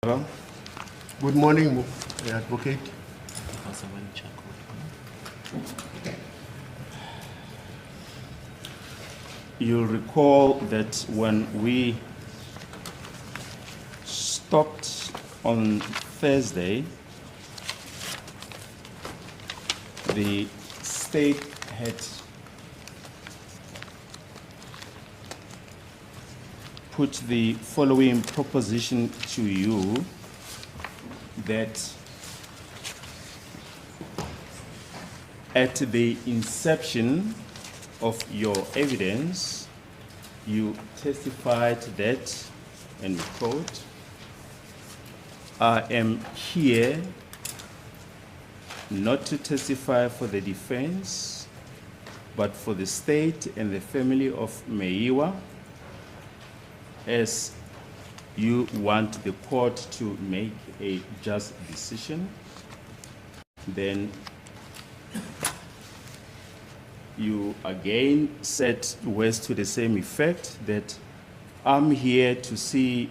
Good morning, Advocate. You'll recall that when we stopped on Thursday, the state had put the following proposition to you, that at the inception of your evidence, you testified that, and we quote, "I am here not to testify for the defense, but for the state and the family of Meiwa, as you want the court to make a just decision." Then you again said words to the same effect, that I'm here to see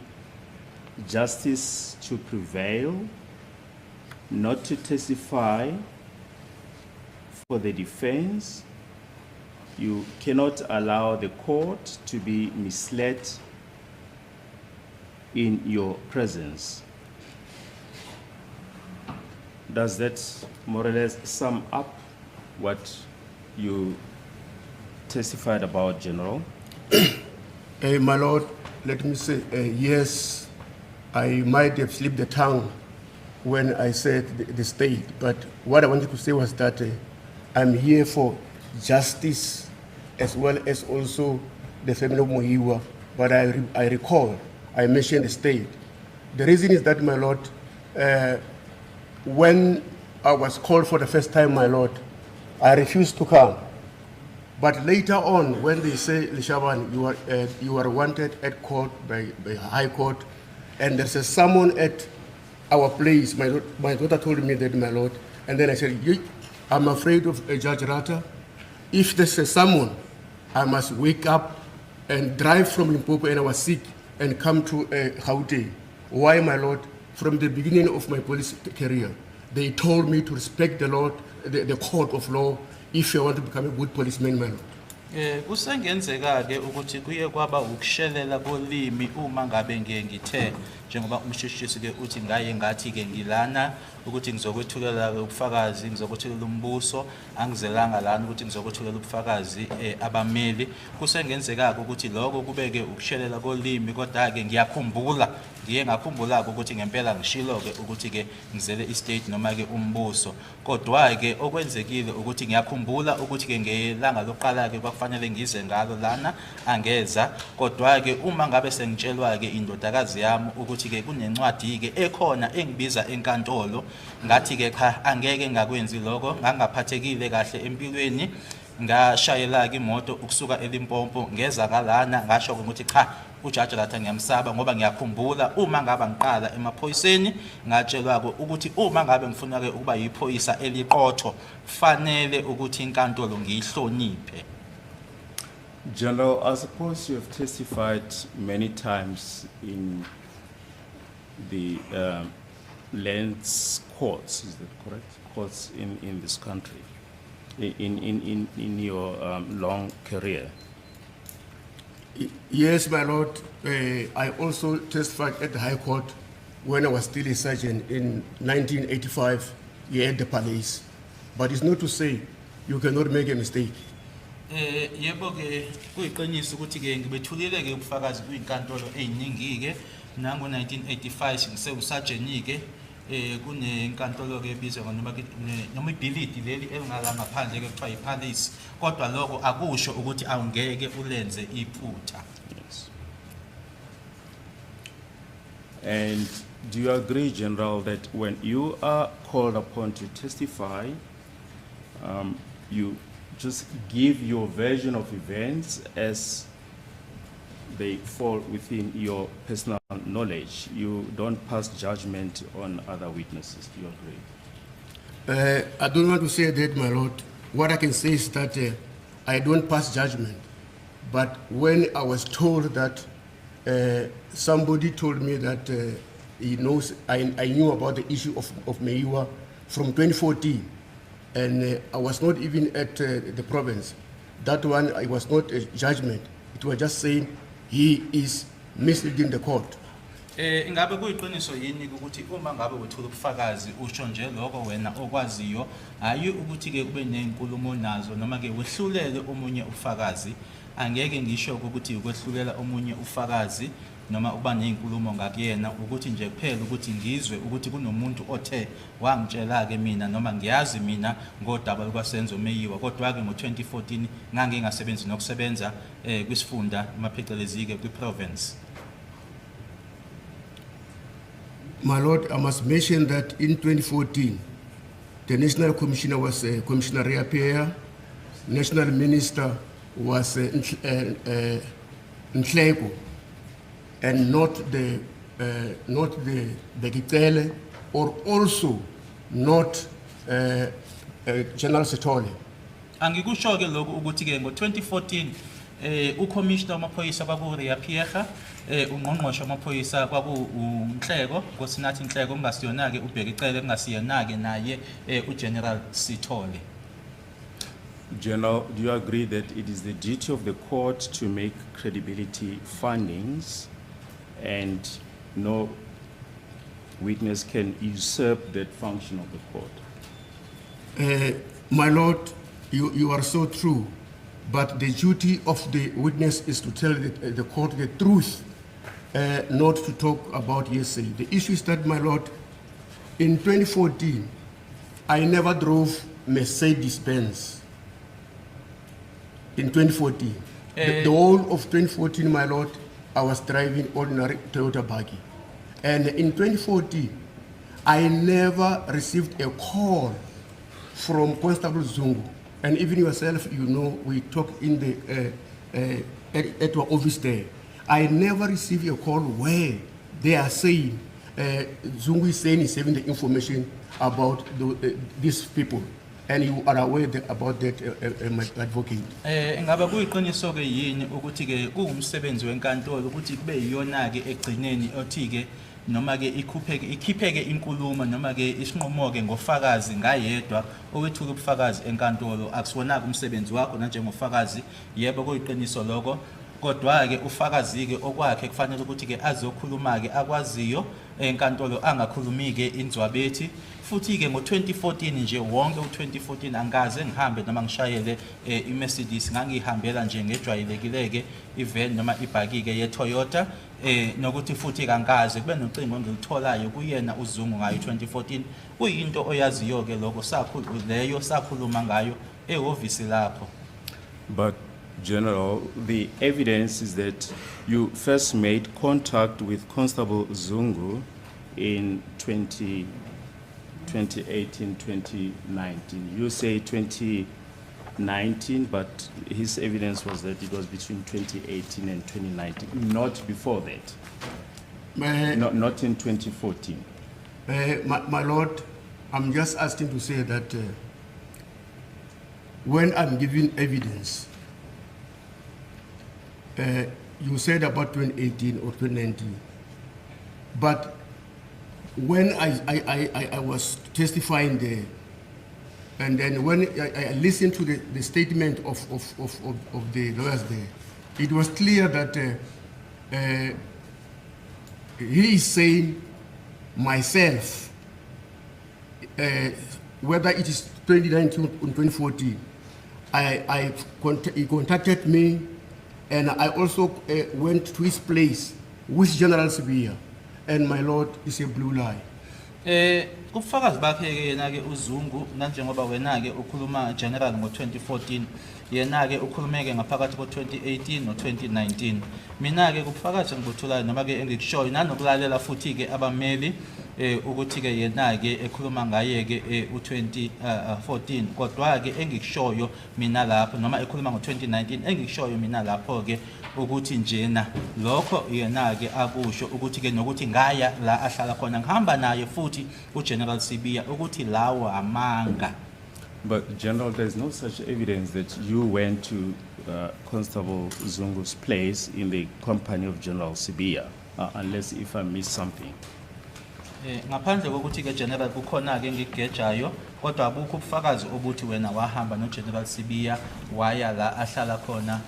justice to prevail, not to testify for the defense. You cannot allow the court to be misled in your presence. Does that more or less sum up what you testified about, General? My Lord, let me say, yes, I might have slipped the tongue when I said the state, but what I wanted to say was that I'm here for justice as well as also the family of Moiwa, but I recall I mentioned the state. The reason is that, my Lord, when I was called for the first time, my Lord, I refused to come. But later on, when they say, Lishaban, you are wanted at court by High Court, and there's a summon at our place, my daughter told me that, my Lord, and then I said, I'm afraid of Judge Rata. If there's a summon, I must wake up and drive from Limpopo, and I was sick, and come to Gauteng. Why, my Lord? From the beginning of my police career, they told me to respect the Lord, the court of law, if you want to become a good policeman, my Lord. Kusengenzeka-ke ukuthi kuye kwaba ukushelela kolimi uma ngabe ngithe njengoba umsheshisi-ke uthi ngaye ngathi-ke ngilana ukuthi ngizokwethulela ubufakazi, ngizokwethulela umbuso, angizelanga lana ukuthi ngizokwethulela ubufakazi abameli. Kusengenzeka-ke ukuthi lokho kube-ke ukushelela kolimi, kodwa-ke ngiye ngakhumbula-ke ukuthi ngempela ngishilo-ke ukuthi-ke ngizele istate noma-ke umbuso. Kodwa-ke okwenzekile ukuthi ngiyakhumbula ukuthi-ke ngelanga lokuqala-ke kwakufanele ngize ngalo lana, angeza. Kodwa-ke uma ngabe sengitshelwa-ke indodakazi yami ukuthi-ke kunencwadi-ke ekhona engibiza enkantolo, ngathi-ke cha, angeke ngakwenzi lokho, ngangaphathekile kahle empilweni. Ngashayela-ke imoto ukusuka eLimpopo ngeza ngalana, ngasho ukuthi cha, uJaji Rata ngiyamsaba ngoba ngiyakhumbula uma ngabe ngiqala emaphoyiseni ngatshelwa ukuthi uma ngabe ngifuna-ke ukuba yiphoyisa eliqotho fanele ukuthi inkantolo ngiyihloniphe. General, I suppose you have testified many times in the lands courts, is that correct? Courts in this country, in your long career. Yes, my Lord. I also testified at the High Court when I was still a sergeant in 1985 here at the palace. But it's not to say you cannot make a mistake. Yebo-ke kuyiqiniso ukuthi-ke ngibethulile-ke ubufakazi kwinkantolo eziningi-ke. Nango 1985 ngisewusajeni-ke kunenkantolo-ke ebizwa noma ibhilidi leli elingala ngaphandle-ke kuthiwa yipalace, kodwa lokho akusho ukuthi awungeke ulenze iphutha. Yes. And do you agree, General, that when you are called upon to testify, you just give your version of events as they fall within your personal knowledge? You don't pass judgment on other witnesses. Do you agree? I don't want to say that, my Lord. What I can say is that I don't pass judgment. But when I was told that somebody told me that he knows, I knew about the issue of Meiwa from 2014, and I was not even at the province. That one, it was not a judgment. It was just saying he is misleading the court. Ingabe kuyiqiniso yini ukuthi uma ngabe wethola ubufakazi usho nje lokho wena okwaziyo ayi ukuthi ke kube nenkulumo nazo noma ke wehlulele omunye ufakazi angeke ngisho ukuthi ukwehlulela omunye ufakazi noma uba nezinkulumo ngakuyena ukuthi nje kuphela ukuthi ngizwe ukuthi kunomuntu othe wangitshela ke mina noma ngiyazi mina ngodaba lukwaSenzo Meyiwa kodwa ke ngo2014 ngangingasebenzi nokusebenza kwisifunda maphecelezi ke kwiprovince. My Lord, I must mention that in 2014, the National Commissioner was Commissioner Reappear, National Minister was Nhleko, and not the Gitele, or also not General Setole. Angikusho ke lokho ukuthi ke ngo2014 uCommissioner wamaphoyisa kwaku Reappear ungqongqoshe wamaphoyisa kwaku uNhleko nkosinathi Nhleko kungasiyona ke uBhekicele kungasiyona ke naye uGeneral Sithole. General, do you agree that it is the duty of the court to make credibility findings and no witness can usurp that function of the court? My Lord, you are so true, but the duty of the witness is to tell the court the truth, not to talk about hearsay. The issue is that, my Lord, in 2014, I never drove Mercedes-Benz. In 2014. The whole of 2014, my Lord, I was driving ordinary Toyota buggy. And in 2014, I never received a call from Constable Zungu. And even yourself, you know, we talk in the at our office there. I never received a call where they are saying Zungu is saying he's having the information about these people. And you are aware about that, my advocate. Ingabe kuyiqiniso ke yini ukuthi ke kuumsebenzi wenkantolo ukuthi kube yiyona ke egcineni othi ke noma ke ikhipheke inkulumo noma ke isinqumo ke ngofakazi ngayedwa owethula ubufakazi enkantolo akusona umsebenzi wakho na njengofakazi yebo kuyiqiniso lokho kodwa ke ufakazi ke okwakhe kufanele ukuthi ke azokhuluma ke akwaziyo enkantolo angakhulumi ke inzwabethi futhi ke ngo2014 nje wonke u2014 angaze ngihambe noma ngishayele iMercedes ngangihambela nje ngejwayelekile ke ivan noma ibhaki ke yeToyota nokuthi futhi kangaze kube nocingo engilitholayo kuyena uZungu ngayo 2014 kuyinto oyaziyo ke lokho leyo sakhuluma ngayo ehhovisi lapho. But General, the evidence is that you first made contact with Constable Zungu in 2018, 2019. You say 2019, but his evidence was that it was between 2018 and 2019, not before that. Not in 2014. My Lord, I'm just asking to say that when I'm giving evidence, you said about 2018 or 2019, but when I was testifying there, and then when I listened to the statement of the lawyers there, it was clear that he is saying myself, whether it is 2019 or 2014, he contacted me. And I also went to his place with General Sibiya, and my Lord, is a blue lie. Kubufakazi bakhe ke yena ke uZungu nanjengoba wena ke ukhuluma general ngo2014 yena ke ukhulumeke ngaphakathi ko2018 no2019 mina ke kubufakazi ngibuthola noma ke engikushoyo nanokulalela futhi ke abameli ukuthi ke yena ke ekhuluma ngaye ke u2014 kodwa ke engikushoyo mina lapho noma ekhuluma ngo2019 engikushoyo mina lapho ke ukuthi njena lokho yena ke akusho ukuthi ke nokuthi ngaya la ahlala khona ngihamba naye futhi uGeneral Sibiya ukuthi lawo amanga. But General, there is no such evidence that you went to Constable Zungu's place in the company of General Sibiya, unless if I missed something. Ngaphandle kokuthi ke General kukhona ke ngikugejayo kodwa abukho ubufakazi obuthi wena wahamba no General Sibiya waya la ahlala khona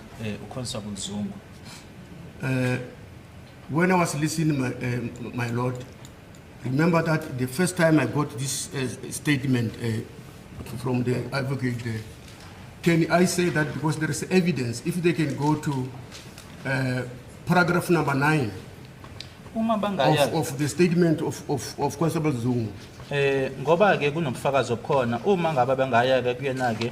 uConstable Zungu. When I was listening, my lord, remember that the first time I got this statement from the advocate there, can I say that because there is evidence, if they can go to paragraph number 9 Uma bangaya of the statement of Constable Zungu. Ngoba ke kunobufakazi obukhona uma ngabe bangaya ke kuyena ke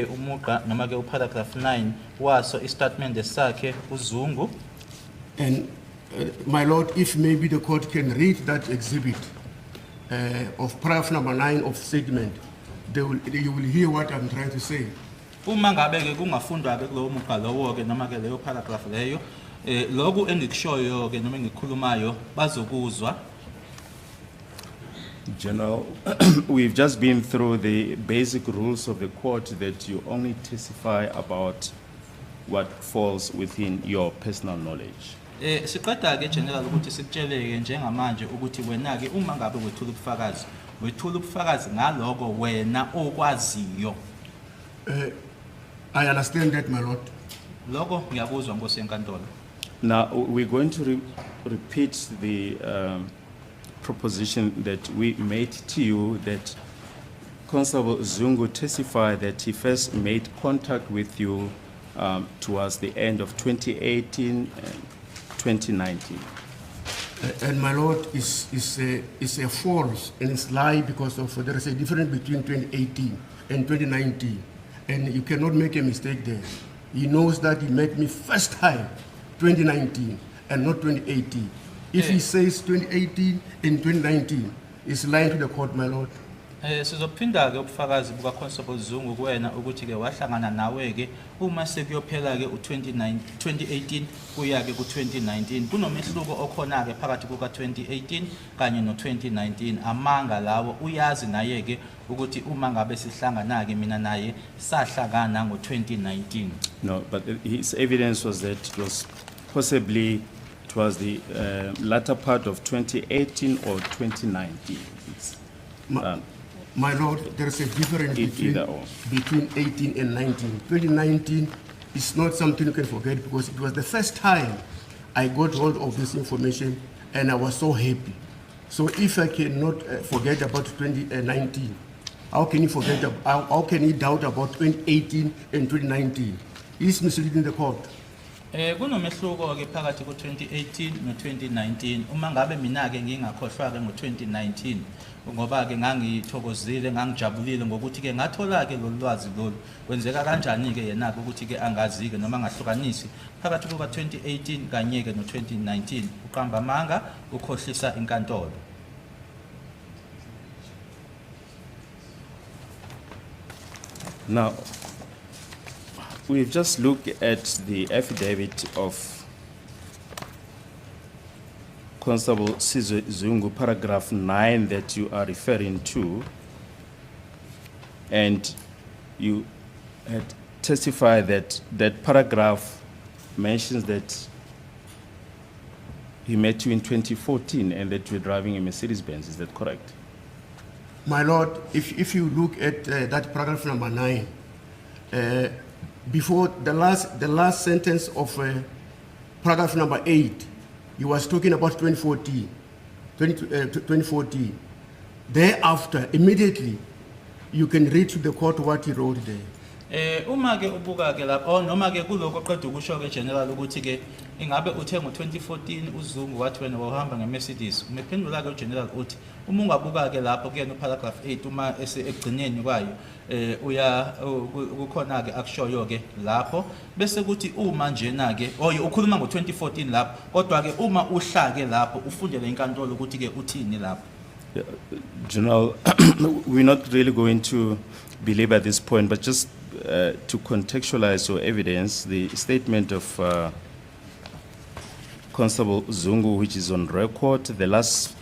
umuqa noma ke uparagraph 9 waso istatement sakhe uZungu. And my lord, if maybe the court can read that exhibit of paragraph number 9 of statement, you will hear what I'm trying to say. Uma ngabe ke kungafundwa ke kulowo muqa lowo ke noma ke leyo paragraph leyo lokhu engikushoyo ke noma engikhulumayo bazokuzwa. General, we've just been through the basic rules of the court that you only testify about what falls within your personal knowledge. Siqeda ke General ukuthi sikutsheleke njengamanje ukuthi wena ke uma ngabe wethula ubufakazi ngaloko wena okwaziyo. I understand that, my lord. Lokho ngiyakuzwa Nkosi yenkantolo. Now, we're going to repeat the proposition that we made to you that Constable Zungu testified that he first made contact with you towards the end of 2018 and 2019. And my lord, is a false and it's lie because of there is a difference between 2018 and 2019, and you cannot make a mistake there. He knows that he met me first time 2019 and not 2018. If he says 2018 and 2019, he's lying to the court, my lord. Sizophinda ke ubufakazi buka Constable Zungu kuwena ukuthi ke wahlangana nawe ke uma sekuyophela ke u2018 kuya ke ku2019 kunomehluko okhona ke phakathi kuka 2018 kanye no2019 amanga lawo uyazi naye ke ukuthi uma ngabe sihlangana ke mina naye sahlangana ngo2019. No, but his evidence was that it was possibly towards the latter part of 2018 or 2019. My lord, there is a difference Either or. between 18 and 19. 2019 is not something you can forget because it was the first time I got hold of this information and I was so happy. So if I cannot forget about 2019, how can you forget? How can you doubt about 2018 and 2019? He's misleading the court. Kunomehluko ke phakathi ku2018 no2019 uma ngabe mina ke ngingakhohlwa ke ngo2019 ngoba ke ngangithokozile ngangijabulile ngokuthi ke ngathola ke lolwazi lolu kwenzeka kanjani ke yena ukuthi ke angazi ke noma ngahlukanisi phakathi kuka 2018 kanye ke no2019 uqamba amanga ukhohlisa inkantolo. Now, we've just looked at the affidavit of Constable Sizwe Zungu, paragraph 9 that you are referring to, and you had testified that that paragraph mentions that he met you in 2014 and that you were driving a Mercedes-Benz. Is that correct? My lord, if you look at that paragraph number 9, before the last sentence of paragraph number 8, he was talking about 2014. Thereafter, immediately, you can read to the court what he wrote there. Uma ke ubuka ke lapho noma ke kuloko oqeda ukusho ke General ukuthi ke ingabe uthe ngo2014 uZungu wathi wena wahamba ngeMercedes umephendula ke uGeneral uthi uma ungabuka ke lapho kuyena uparagraph 8 uma ekugcineni kwayo uya kukhona ke akushoyo ke lapho bese kuthi uma njena ke ukhuluma ngo2014 lapho kodwa ke uma uhla ke lapho ufundele inkantolo ukuthi ke uthini lapho. General, we're not really going to belabor this point, but just to contextualize your evidence, the statement of Constable Zungu, which is on record, the last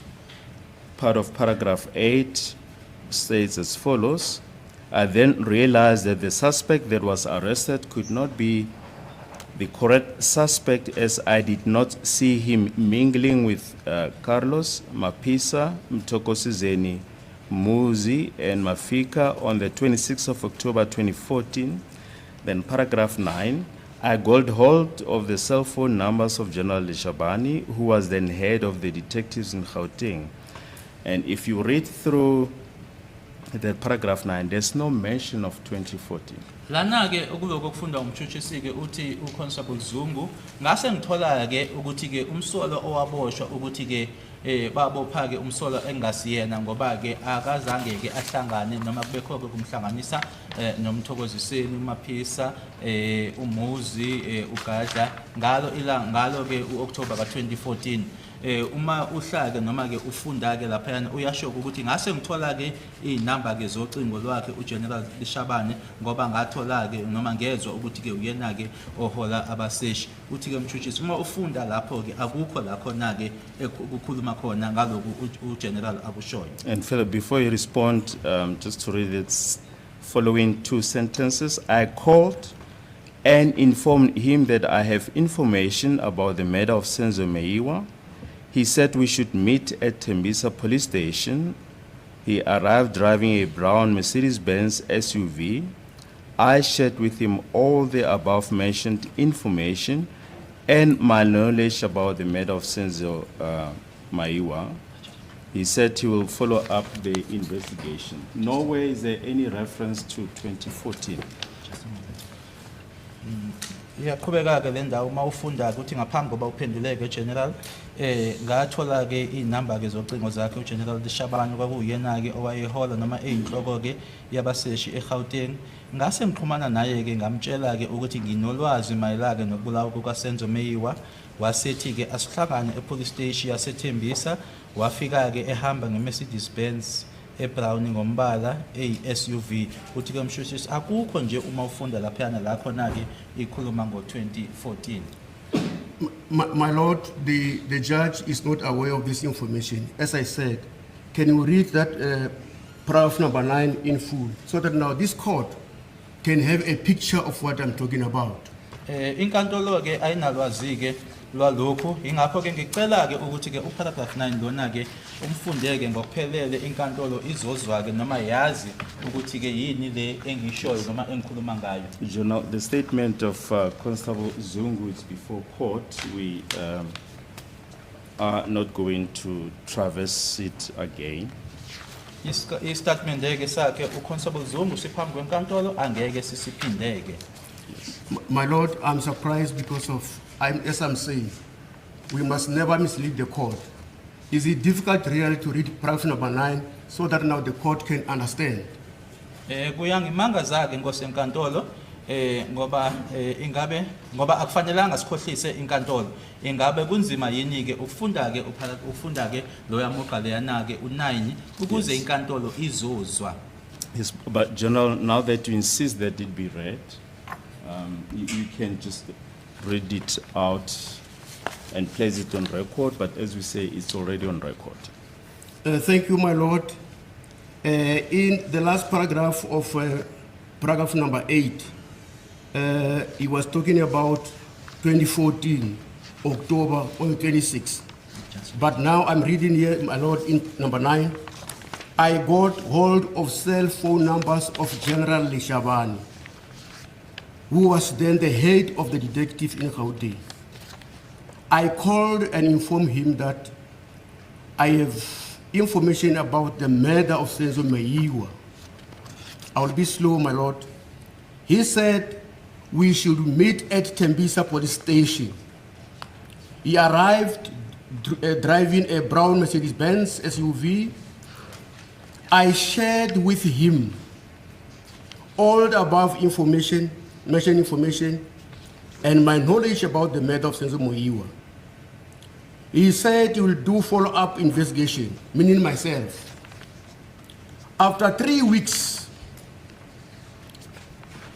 part of paragraph 8 states as follows: I then realized that the suspect that was arrested could not be the correct suspect, as I did not see him mingling with Carlos, Mapisa, Mtokosizeni, Muzi, and Mafika on the 26th of October 2014. Then paragraph 9, I got hold of the cell phone numbers of General Lishabani, who was then head of the detectives in Gauteng. And if you read through the paragraph 9, there's no mention of 2014. Lana ke ukuloku okufunda umtshutshisi ke uthi uConstable Zungu ngase ngithola ke ukuthi ke umsolo owaboshwa ukuthi ke babopha ke umsolo engasiyena ngoba ke akazange ke ahlangane noma kubekho ke kumhlanganisa noMthokoziseni uMaphisa uMuzi uGadla ngalo ke uOctober ka2014. Uma uhlake noma ke ufunda ke lapha uyasho ukuthi ngase ngithola ke inamba ke zocingo lwakhe uGeneral Lishabane ngoba ngathola ke noma ngezwe ukuthi ke uyena ke ohola abaseshi uthi ke mtshutshisi uma ufunda lapho ke akukho la khona ke ukukhuluma khona ngaloku uGeneral akushoyo. And Philip, before you respond, just to read its following two sentences, I called and informed him that I have information about the murder of Senzo Meiwa. He said we should meet at Tembisa police station. He arrived driving a brown Mercedes-Benz SUV. I shared with him all the above mentioned information and my knowledge about the murder of Senzo Maiwa. He said he will follow up the investigation. Nowhere is there any reference to 2014. Iyaqhubeka ke le ndawo uma ufunda ukuthi ngaphambi koba uphenduleke General ngathola ke inamba ke zocingo zakhe uGeneral Lishabane kwakuyena ke owayehola noma eyinhloko ke yabaseshi eGauteng ngase ngiqhumana naye ke ngamtshela ke ukuthi nginolwazi mayelana ke nokubulawa kukaSenzo Meiwa wasethi ke asihlangane epolice station yaseThembisa wafika ke ehamba ngeMercedes Benz eBrown ngombala eSUV uthi ke mshushisi akukho nje uma ufunda lapha la khona ke ikhuluma ngo2014. My Lord, the judge is not aware of this information. As I said, can you read that paragraph number 9 in full so that now this court can have a picture of what I'm talking about? Inkantolo ke ayinalwazi ke lwalokho ingakho ke ngicela ke ukuthi ke uparagraph 9 lona ke umfundeke ngokuphelele inkantolo izozwa ke noma yazi ukuthi ke yini le engishoyo noma engikhuluma ngayo. Journal, the statement of Constable Zungu is before court. We are not going to traverse it again. Istatement ke sakhe uConstable Zungu siphambi kwenkantolo angeke sisiphindeke. My Lord, I'm surprised because of, as I'm saying, we must never mislead the court. Is it difficult really to read paragraph number 9 so that now the court can understand? Kuyangimanga ke Nkosi enkantolo ngoba ingabe ngoba akufanelanga sikhohlise inkantolo ingabe kunzima yini ke ufunda ke lo yamuqa leyana ke u9 ukuze inkantolo izozwa. Yes, but General, now that you insist that it be read, you can just read it out and place it on record, but as we say, it's already on record. Thank you, my Lord. In the last paragraph of paragraph number 8, he was talking about 2014, October 26. But now I'm reading here, my Lord, in number 9, I got hold of cell phone numbers of General Lishabane, who was then the head of the detective in Gauteng. I called and informed him that I have information about the murder of Senzo Meiwa. I will be slow, my Lord. He said we should meet at Tembisa police station. He arrived driving a brown Mercedes-Benz SUV. I shared with him all the above information, mentioned information, and my knowledge about the murder of Senzo Meiwa. He said he will do follow-up investigation, meaning myself. After 3 weeks,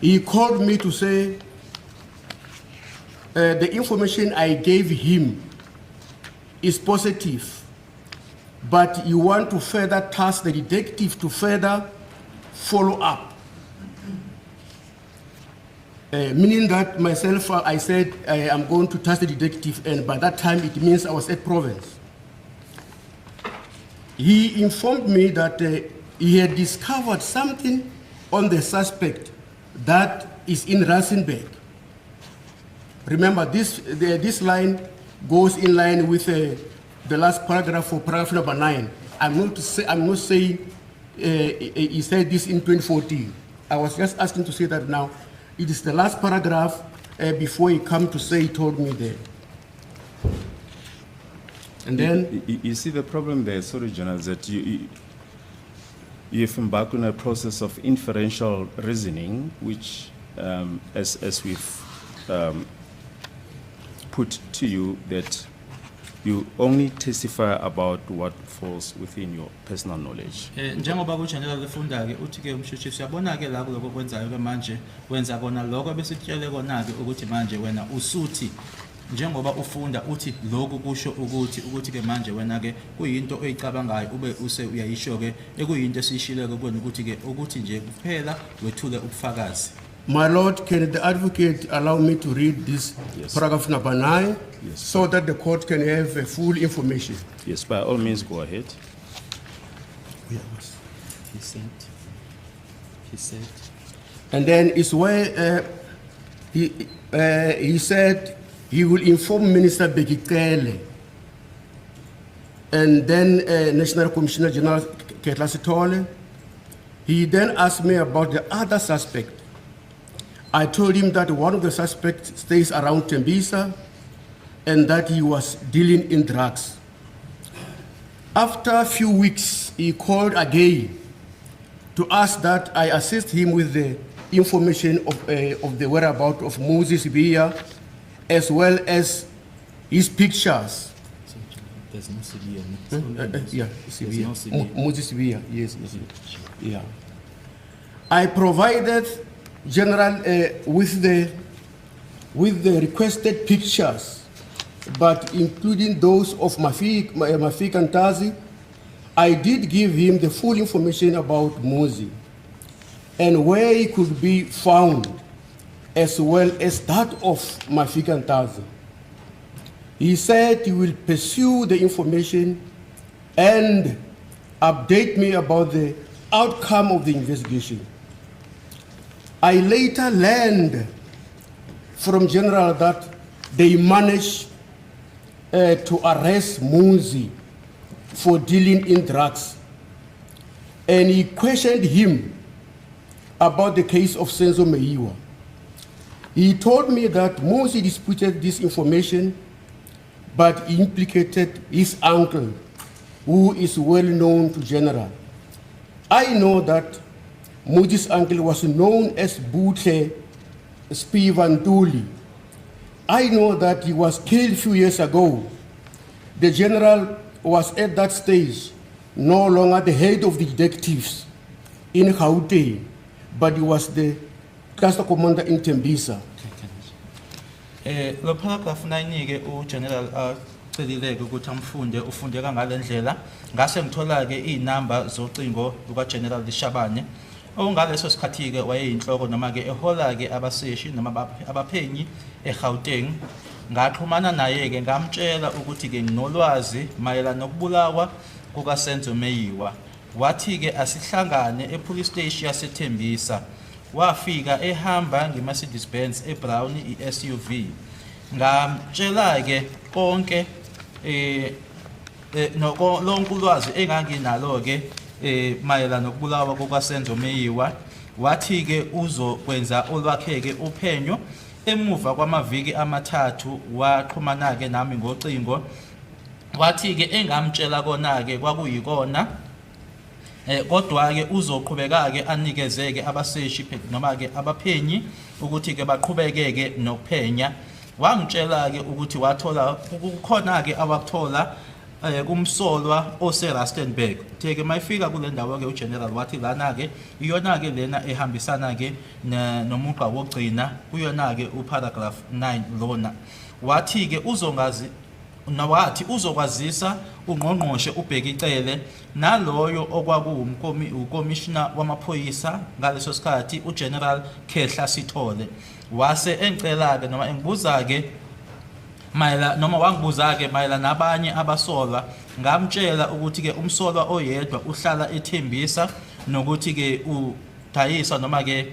he called me to say the information I gave him is positive, but you want to further task the detective to further follow up. Meaning that myself, I said I'm going to task the detective, and by that time it means I was at Province. He informed me that he had discovered something on the suspect that is in Rustenburg. Remember, this line goes in line with the last paragraph for paragraph number 9. I'm not saying he said this in 2014. I was just asking to say that now. It is the last paragraph before he come to say he told me there. And then You see the problem there, sorry, General, is that you've embarked on a process of inferential reasoning, which, as we've put to you, that you only testify about what falls within your personal knowledge. Njengoba kuJenerali efunda ke uthi ke umshushishi siyabona ke la kuloko kwenzayo ke manje wenza kona lokho bese kutshele kona ke ukuthi manje wena usuthi njengoba ufunda uthi lokho kusho ukuthi ke manje wena ke kuyinto oyicabangayo ube use uyayisho ke ekuyinto esishile ke kwena ukuthi nje kuphela wethule ubufakazi. My Lord, can the advocate allow me to read this paragraph number 9 so that the court can have full information? Yes, by all means, go ahead. He said. And then it's where he said he will inform Minister Bekele and then National Commissioner General Ketla Sithole. He then asked me about the other suspect. I told him that one of the suspects stays around Tembisa and that he was dealing in drugs. After a few weeks, he called again to ask that I assist him with the information of the whereabouts of Moses Biya, as well as his pictures. There's no CBA. Yeah, There's no CBA. Moses Biya, yes. Yeah. I provided General with the requested pictures, but including those of Mafik Ntazi. I did give him the full information about Muzi and where he could be found, as well as that of Mafik Ntazi. He said he will pursue the information and update me about the outcome of the investigation. I later learned from General that they managed to arrest Muzi for dealing in drugs. And he questioned him about the case of Senzo Meiwa. He told me that Muzi disputed this information, but he implicated his uncle, who is well known to General. I know that Muzi's uncle was known as Butle Spivantuli. I know that he was killed a few years ago. The General was at that stage no longer the head of the detectives in Gauteng, but he was the cluster commander in Tembisa. Lo paragraph 9 ke uGeneral celileke ukuthi amfunde ufundeka ngalendlela ngase ngithola ke inamba zocingo luka General Lishabane ongaleso sikhathi ke wayeyinhloko noma ke ehola ke abaseshi noma abaphenyi eGauteng. Ngaxhumana naye ke ngamtshela ukuthi ke nginolwazi mayelana nokubulawa kuka Senzo Meiwa. Wathi ke asihlangane epolice station yaseThembisa. Wafika ehamba ngeMercedes Benz eBrown iSUV. Ngamtshela ke konke lonke ulwazi enganginalo ke mayelana nokubulawa kuka Senzo Meiwa. Wathi ke uzokwenza olwakhe ke uphenyo. Emuva kwamaviki amathathu waxhumana ke nami ngocingo. Wathi ke engamtshela kona ke kwakuyikona kodwa ke uzoqhubeka ke anikeze ke abaseshi noma ke abaphenyi ukuthi ke baqhubeke ke nokuphenya. Wangitshela ke ukuthi wathola kukhona ke abakuthola kumsolwa oseRustenburg. Theke mayifika kule ndawo ke uGeneral wathi lana ke iyona ke lena ehambisana ke nomugqa wogcina kuyona ke uparagraph 9 lona. Wathi ke wathi uzokwazisa ungqongqoshe uBhekicele naloyo okwakuwumkomishina wamaphoyisa ngaleso sikhathi uGeneral Ketla Sithole. wase engicela-ke noma engibuza-ke noma wangibuza-ke mayela nabanye abasolwa, ngamtshela ukuthi-ke umsolwa oyedwa uhlala ethembisa nokuthi-ke udayisa noma-ke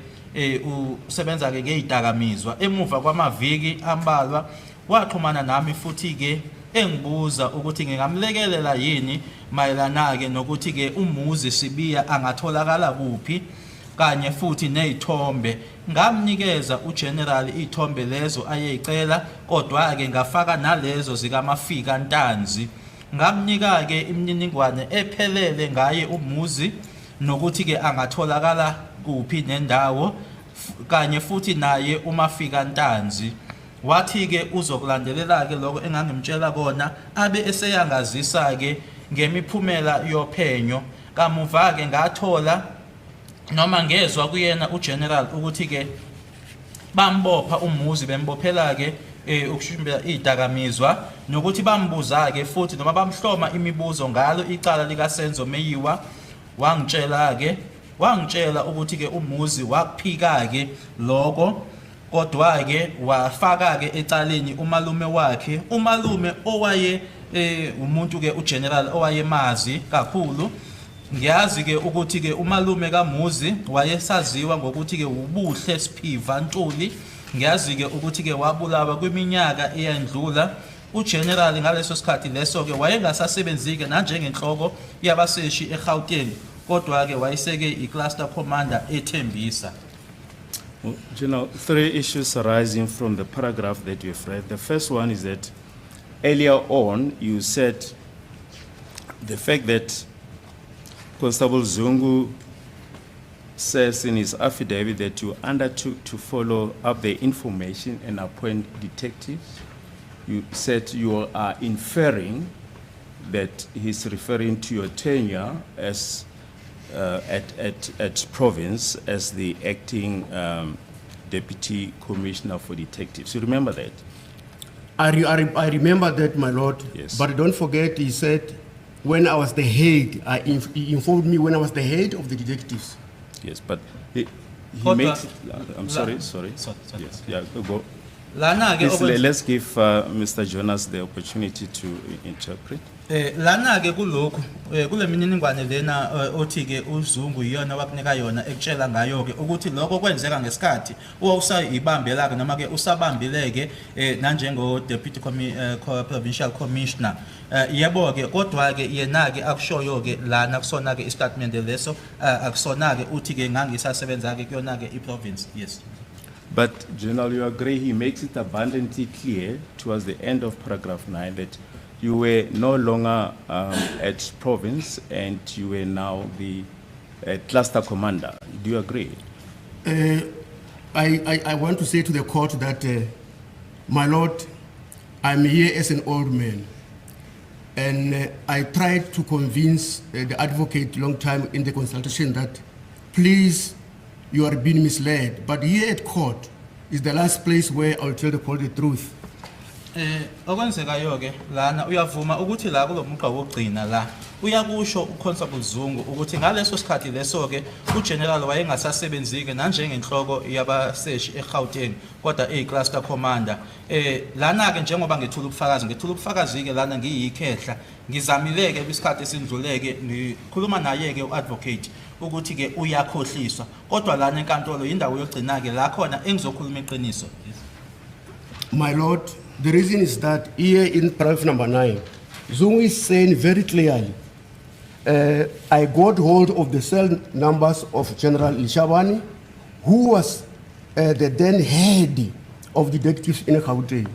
usebenza-ke ngey'dakamizwa. Emuva kwamaviki ambalwa waxhumana nami futhi-ke engibuza ukuthi ngingamlekelela yini mayelana-ke nokuthi-ke umuzi Sibiya angatholakala kuphi kanye futhi ney'thombe. Ngamnikeza uGeneral iy'thombe lezo ayey'cela, kodwa-ke ngafaka nalezo zikaMafika Ntanzi. Ngamnika-ke imininingwane ephelele ngaye umuzi nokuthi-ke angatholakala kuphi nendawo kanye futhi naye uMafika Ntanzi. Wathi-ke uzokulandelela-ke lokho engangimtshela kona abe eseyangazisa-ke ngemiphumela yophenyo. Kamuva-ke ngathola noma ngezwa kuyena uGeneral ukuthi-ke bambopha umuzi, bembophela-ke ukushumbela iy'dakamizwa nokuthi bambuza-ke futhi noma bamhloma imibuzo ngalo icala likaSenzo Meyiwa. Wangitshela ukuthi-ke umuzi wakuphika-ke lokho, kodwa-ke wafaka-ke ecaleni umalume wakhe, umalume owaye umuntu-ke uGeneral owayemazi kakhulu. Ngiyazi-ke ukuthi-ke umalume kaMuzi wayesaziwa ngokuthi-ke uBuhle Siphiva Ntuli. Ngiyazi-ke ukuthi-ke wabulawa kwiminyaka eyandlula. uGeneral ngaleso sikhathi leso-ke wayengasasebenzi-ke nanjengenhloko yabaseshi eGauteng, kodwa-ke wayeseke i-cluster commander eThembisa. Well, General, three issues arising from the paragraph that you've read. The first one is that earlier on you said the fact that Constable Zungu says in his affidavit that you undertook to follow up the information and appoint detectives. You said you are inferring that he's referring to your tenure as at province as the acting deputy commissioner for detectives. You remember that? I remember that, my lord. Yes. But don't forget, he said, when I was the head, he informed me when I was the head of the detectives. Yes, but he Kodwa- makes. I'm sorry. Sorry. Yes, yeah, go. Lana-ke Please, let's give Mr. Jonas the opportunity to interpret. lana-ke kulokhu kule mininingwane lena othi-ke uZungu yiyona wakunika yona ekutshela ngayo-ke ukuthi lokho kwenzeka ngesikhathi usayibambela-ke noma-ke usabambile-ke nanjengo-deputy provincial commissioner. Yebo-ke kodwa-ke yena-ke akushoyo-ke lana kusona-ke istatement leso akusona-ke uthi-ke ngangisasebenza-ke kuyona-ke i-province. Yes. But General, you agree he makes it abundantly clear towards the end of paragraph 9 that you were no longer at province and you were now the cluster commander. Do you agree? I want to say to the court that, my lord, I'm here as an old man. And I tried to convince the advocate long time in the consultation that, please, you are being misled. But here at court is the last place where I'll tell the court the truth. Okwenzekayo-ke lana uyavuma ukuthi la kulo mugqa wokugcina la uyakusho uConstable Zungu ukuthi ngaleso sikhathi leso-ke uGeneral wayengasasebenzi-ke nanjengenhloko yabaseshi eGauteng kodwa eyi-cluster commander. Lana-ke njengoba ngethula ubufakazi-ke lana ngiyikhehla ngizamile-ke kwisikhathi esindluleke ngikhuluma naye-ke u-advocate ukuthi-ke uyakhohliswa, kodwa lana enkantolo yindawo yokugcina-ke la khona engizokhuluma iqiniso. My lord, the reason is that here in paragraph number 9, Zungu is saying very clearly, I got hold of the cell numbers of General Lishabani, who was the then head of detectives in Gauteng.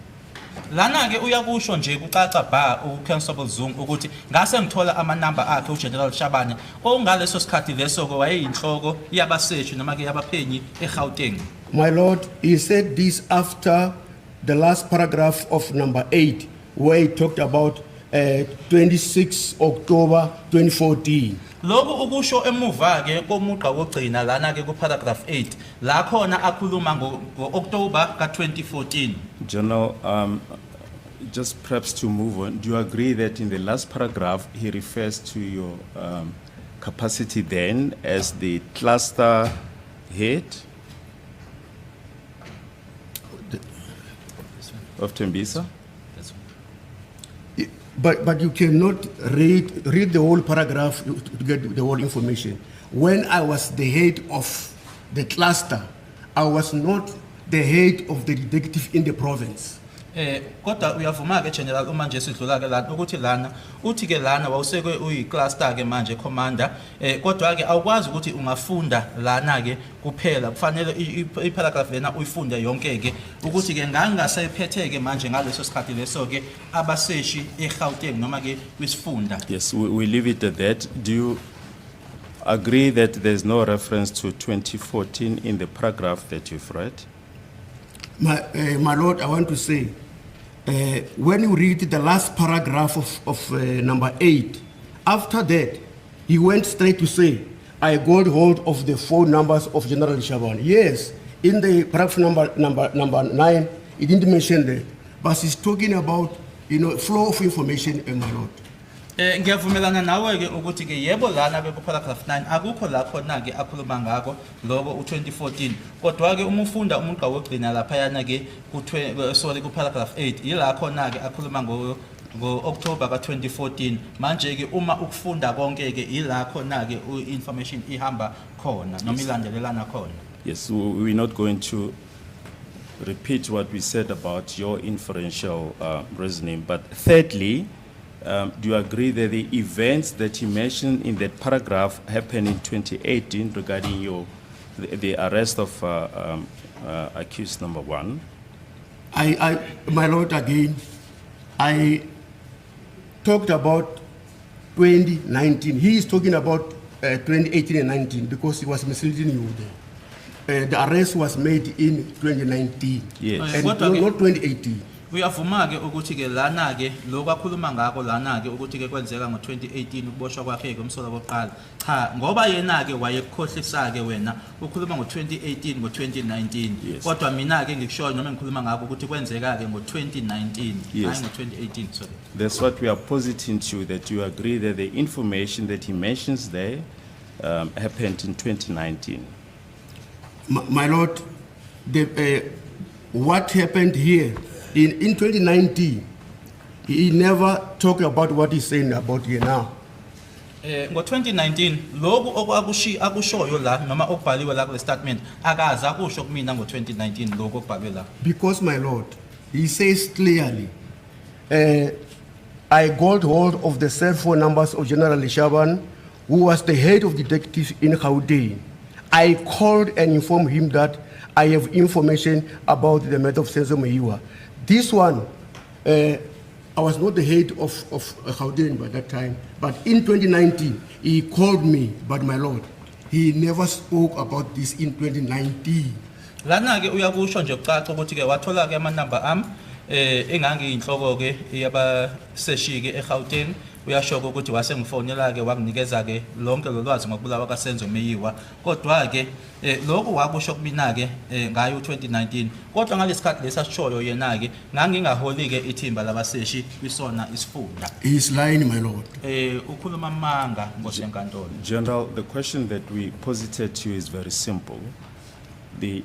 Lana-ke uyakusho nje kucaca bha uConstable Zungu ukuthi ngase ngithola amanamba akhe uGeneral Shabane ngaleso sikhathi leso-ke wayeyinhloko yabaseshi noma-ke yabaphenyi eGauteng. My lord, he said this after the last paragraph of number 8, where he talked about 26 October 2014. Lokhu ukusho emuva-ke komugqa wokugcina lana-ke ku-paragraph 8 la khona akhuluma ngo-October ka-2014. General, just perhaps to move on, do you agree that in the last paragraph he refers to your capacity then as the cluster head? of Tembisa. But you cannot read the whole paragraph to get the whole information. When I was the head of the cluster, I was not the head of the detective in the province. Kodwa uyavuma ke General uma nje sidlula ke lana ukuthi lana uthi ke lana wawusekwe uyicluster ke manje commander kodwa ke awukwazi ukuthi ungafunda lana ke kuphela kufanele iparagraph lena uyifunde yonke ke ukuthi ke ngangasephethe ke manje ngaleso sikhathi leso ke abaseshi eGauteng noma ke kwisifunda. Yes, we leave it at that. Do you agree that there's no reference to 2014 in the paragraph that you've read? My Lord, I want to say, when you read the last paragraph of number 8, after that, he went straight to say, I got hold of the phone numbers of General Shaban. Yes, in the paragraph number 9, he didn't mention that, but he's talking about, flow of information, my Lord. Ngiyavumelana nawe ke ukuthi ke yebo lana ke ku paragraph 9 akukho la khona ke akhuluma ngako lokho u2014 kodwa ke uma ufunda umugqa wokugcina lapha yana ke ku paragraph 8 ila khona ke akhuluma ngo October ka2014 manje ke uma ukufunda konke ke ila khona ke information ihamba khona noma ilandelelana khona. Yes, we're not going to repeat what we said about your inferential reasoning, but thirdly, do you agree that the events that you mentioned in that paragraph happened in 2018 regarding the arrest of accused number 1? My Lord, again, I talked about 2019. He is talking about 2018 and 19 because he was misleading you there. The arrest was made in 2019 Yes. and not 2018. Uyavuma ke ukuthi ke lana ke lokwakhuluma ngako lana ke ukuthi ke kwenzeka ngo2018 ukuboshwa kwakhe ngomsola wokuqala cha ngoba yena ke wayekukhohlisa ke wena ukhuluma ngo2018 ngo2019 kodwa mina ke ngikushoyo noma ngikhuluma ngako ukuthi kwenzeka ke ngo2019 hayi ngo2018 sorry. That's what we are positing to you, that you agree that the information that he mentions there happened in 2019. My Lord, what happened here in 2019, he never talked about what he's saying about here now. Ngo2019 lokhu akushoyo la noma okubhaliwe la kule statement akaza kusho kumina ngo2019 lokhu okubhalwe la. Because my Lord, he says clearly, I got hold of the cell phone numbers of General Lishaban, who was the head of detectives in Gauteng. I called and informed him that I have information about the matter of Senzo Meyiwa. This one, I was not the head of Gauteng by that time, but in 2019, he called me, but my Lord, he never spoke about this in 2019. Lana ke uyakusho nje ucaca ukuthi ke wathola ke amanamba ami engangiyinhloko ke yabaseshi ke eGauteng uyashoko ukuthi wasengifonela ke wanginikeza ke lonke lolwazi ngokubulawa kaSenzo Meyiwa kodwa ke lokho wakusho kumina ke ngayo 2019 kodwa ngalesikhathi lesasishoyo yena ke ngangingaholi ke ithimba labaseshi kwisona isifunda. He is lying, my Lord. Ukhuluma amanga ngosenkantolo. General, the question that we posited to you is very simple. The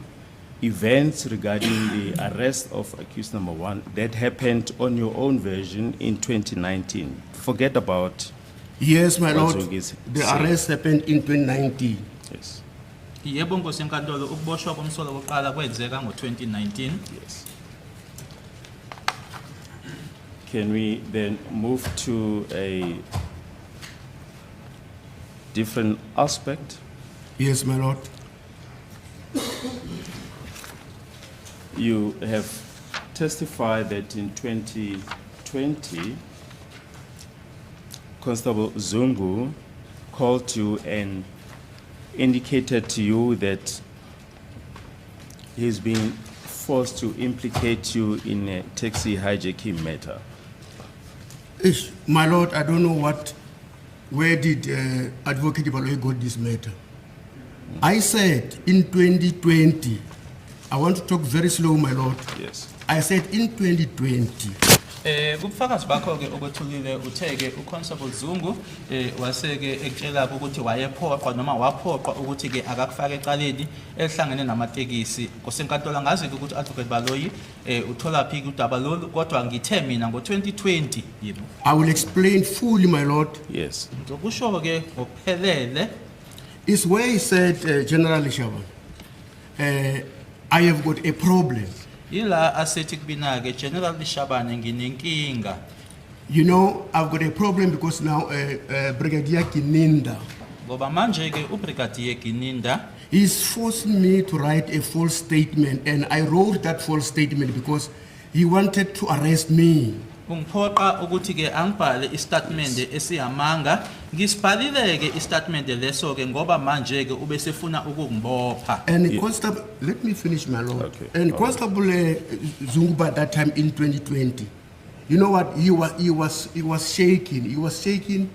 events regarding the arrest of accused number 1 that happened on your own version in 2019. Forget about. Yes, my Lord. Wazungi's The saying. arrest happened in 2019. Yes. Yebo ngosenkantolo ukuboshwa komsolo wokuqala kwenzeka ngo2019. Yes. Can we then move to a different aspect? Yes, my Lord. You have testified that in 2020, Constable Zungu called you and indicated to you that he's been forced to implicate you in a taxi hijacking matter. My Lord, I don't know where did Advocate Baloyi got this matter. I said in 2020, I want to talk very slow, my Lord. Yes. I said in 2020, Kubufakazi bakho ke okwethulile uthe ke uConstable Zungu waseke ekutshela ukuthi wayephoqwa noma waphoqwa ukuthi ke akakufaka ecaleni elihlangene namatekisi. Kusenkantolo ngazi ukuthi Advocate Baloyi uthola phi udaba lolu kodwa ngithe mina ngo2020 yibo. I will explain fully, my lord. Yes. Ngokusho ke ngokuphelele It's where he said, General Lishaban, I have got a problem. ila asethi kubina ke General Lishabane nginenkinga. You know, I've got a problem because now Brigadier Kininda, Ngoba manje ke uBrigadier Gininda he's forcing me to write a false statement, and I wrote that false statement because he wanted to arrest me. ungiphoqa ukuthi ke angibhale istatement esiyamanga ngisibhalile ke istatement leso ke ngoba manje ke ubesefuna ukungibopha. And the constable, let me finish, my lord. Okay. And Constable Zunguba at that time in 2020, you know what? He was shaking,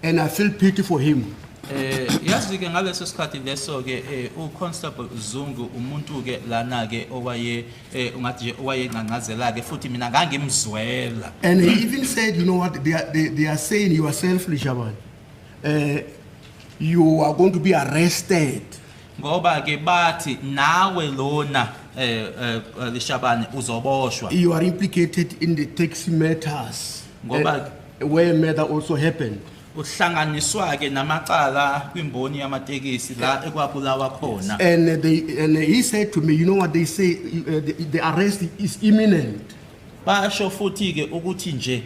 and I feel pity for him. Yazi ke ngaleso sikhathi leso ke uConstable Zungu umuntu ke lana ke owaye ungathi nje owaye ngangazela ke futhi mina ngangimzwela. And he even said, you know what? They are saying you are selfish, Shaban. You are going to be arrested. Ngoba ke bathi nawe lona Lishabane uzoboshwa. You are implicated in the taxi matters, Ngoba where murder also happened. uhlanganiswa ke namacala kwimboni yamatekisi la ekwabulawa khona. And he said to me, you know what they say? The arrest is imminent. Basho futhi ke ukuthi nje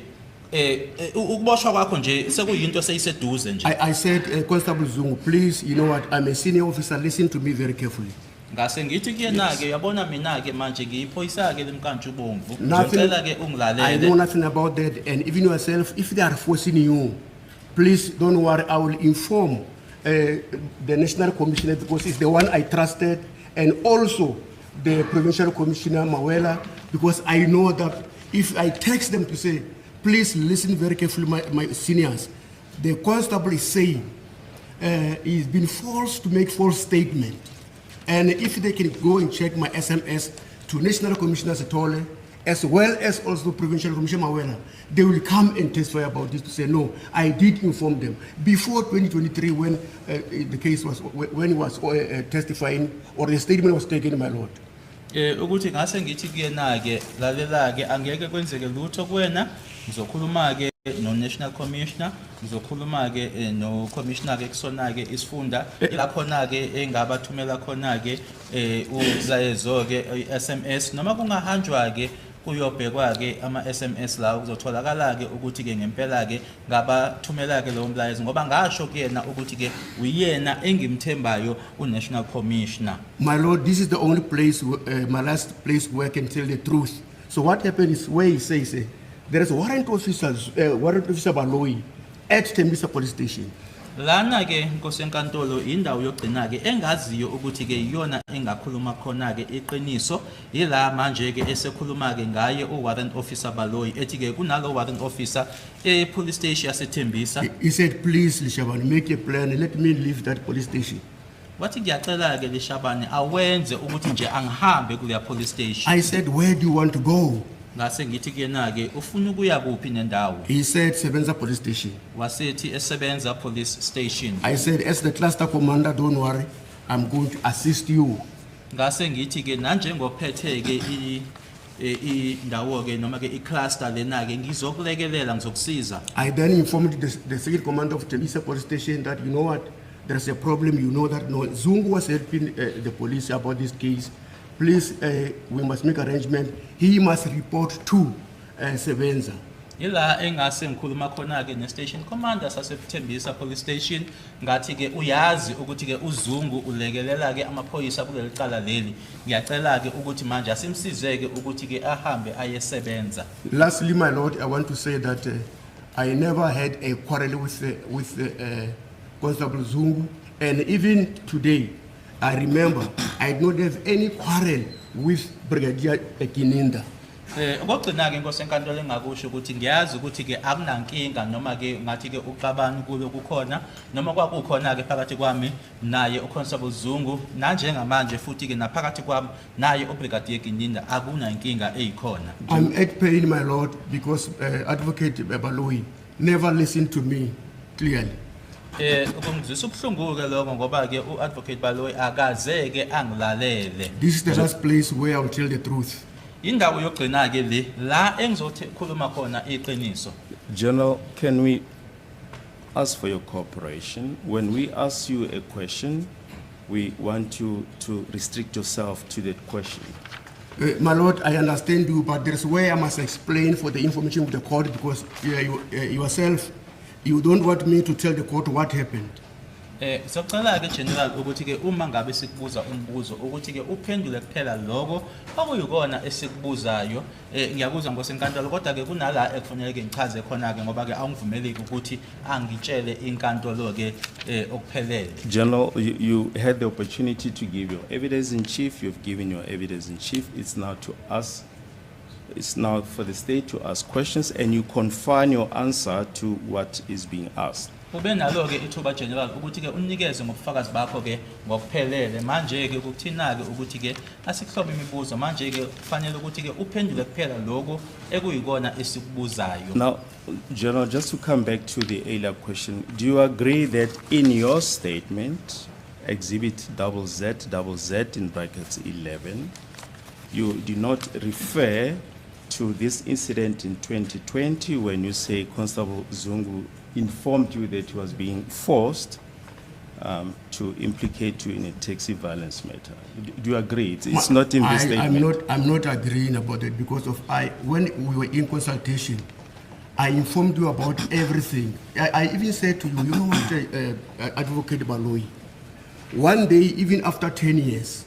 ukuboshwa kwakho nje sekuyinto seyiseduze nje. I said, Constable Zungu, please, you know what? I'm a senior officer. Listen to me very carefully. Ngase ngithi kuyena ke yabona mina ke manje ngiyiphoyisa ke lemkantshi ubomvu. Nothing- Ngicela ke I know ungilalele. nothing about that. And even yourself, if they are forcing you, please don't worry. I will inform the National Commissioner because he's the one I trusted, and also the Provincial Commissioner Mawela, because I know that if I text them to say, please listen very carefully, my seniors, the constable is saying he's been forced to make false statement. And if they can go and check my SMS to National Commissioner Setole, as well as also Provincial Commissioner Mawela, they will come and testify about this to say, no, I did inform them. Before 2023, when the case was, when he was testifying, or the statement was taken, my lord. Ukuthi ngase ngithi kuyena ke lalela ke angeke kwenzeke lutho kuwena ngizokhuluma ke no National Commissioner ngizokhuluma ke no Commissioner ke kusona ke isifunda la khona ke engabathumela khona ke uzayezo ke SMS noma kungahanjwa ke kuyobhekwa ke ama SMS la kuzotholakala ke ukuthi ke ngempela ke ngabathumela ke lo mlayezo ngoba ngasho kuyena ukuthi ke uyena engimthembayo uNational Commissioner. My lord, this is the only place, my last place where I can tell the truth. So what happened is where he says, there is a warrant officer Baloyi at Tembisa police station. Lana ke Nkosi enkantolo indawo yogcina ke engaziyo ukuthi ke iyona engakhuluma khona ke iqiniso yila manje ke esekhuluma ke ngaye warrant officer Baloyi ethi ke kunalo warrant officer police station yaseThembisa. He said, please, Lishaban, make a plan and let me leave that police station. Wathi ngiyacela ke Lishabane awenze ukuthi nje angihambe kuleya police station. I said, where do you want to go? Ngase ngithi kuyena ke ufuna ukuya kuphi nendawo. He said, Sebenza police station. Wasethi esebenza police station. I said, as the cluster commander, don't worry, I'm going to assist you. Ngase ngithi ke nanje ngophethe ke indawo ke noma ke icluster lena ke ngizokulekelela ngizokusiza. I then informed the second commander of Tembisa police station that, you know what, there's a problem, you know that. No, Zungu was helping the police about this case. Please, we must make arrangement. He must report to Sebenza. Ila engase ngikhuluma khona ke ne station commander saseThembisa police station ngathi ke uyazi ukuthi ke uZungu ulekelela ke amaphoyisa kuleli cala leli ngiyacela ke ukuthi manje asimsize ke ukuthi ke ahambe ayesebenza. Lastly, my lord, I want to say that I never had a quarrel with Constable Zungu, and even today, I remember I did not have any quarrel with Brigadier Kininda. Okugcina ke inkosi enkantolo engakusho ukuthi ngiyazi ukuthi ke akunankinga noma ke ngathi ke uxabano kulo kukhona noma kwakukhona ke phakathi kwami naye uConstable Zungu nanjengamanje futhi ke naphakathi kwami naye uBrigadier Gininda akunankinga eyikhona. I'm at pain, my lord, because Advocate Baloyi never listened to me clearly. Ukungizwisa ubuhlungu ke lokho ngoba ke uAdvocate Baloyi akaze ke angilalele. This is the last place where I will tell the truth. Indawo yokugcina ke le la engizothi khuluma khona iqiniso. General, can we ask for your cooperation? When we ask you a question, we want you to restrict yourself to that question. My lord, I understand you, but there's where I must explain for the information of the court because yourself, you don't want me to tell the court what happened. Socela ke General ukuthi ke uma ngabe sikubuza umbuzo ukuthi ke uphendule kuphela lokho okuyikona esikubuzayo ngiyakuzwa ngosenkantolo kodwa ke kunala ekufanele ke ngichaze khona ke ngoba ke awungivumeleki ukuthi angitshele inkantolo ke okuphelele. General, you had the opportunity to give your evidence in chief. You've given your evidence in chief. It's now to us. It's now for the state to ask questions, and you confine your answer to what is being asked. Ube nalo ke ithuba General ukuthi ke unikeze ngobufakazi bakho ke ngokuphelele manje ke ukuthina ke ukuthi ke asikuhlobo imibuzo manje ke kufanele ukuthi ke uphendule kuphela lokho ekuyikona esikubuzayo. Now, General, just to come back to the earlier question, do you agree that in your statement, Exhibit ZZZ in brackets 11, you do not refer to this incident in 2020 when you say Constable Zungu informed you that he was being forced to implicate you in a taxi violence matter? Do you agree? It's not in the statement. I'm not agreeing about it because when we were in consultation, I informed you about everything. I even said to you, you know what, Advocate Baloyi, one day, even after 10 years,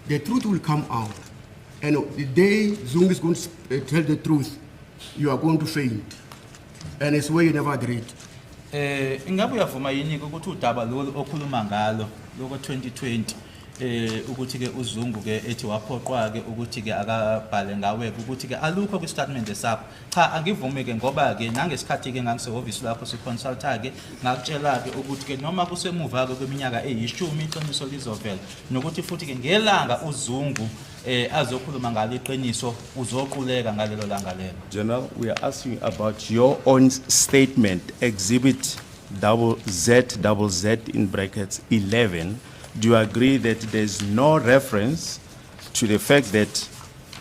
the truth will come out. And the day Zungu is going to tell the truth, you are going to faint. And it's where you never agreed. Ingabe uyavuma yini ukuthi udaba lo okhuluma ngalo lokho 2020 ukuthi ke uZungu ke ethi waphoqwa ke ukuthi ke akabhale ngawe ukuthi ke alukho ku statement sakho. Cha angivumi ke ngoba ke nangesikhathi ke ngangisehhovisi lakho siconsulta ke ngakutshela ke ukuthi ke noma kusemuva ke kweminyaka eyishumi iqiniso lizovela nokuthi futhi ke ngelanga uZungu azokhuluma ngalo iqiniso uzoquleka ngalelo langa lelo. General, we are asking about your own statement, Exhibit ZZZ in brackets 11. Do you agree that there's no reference to the fact that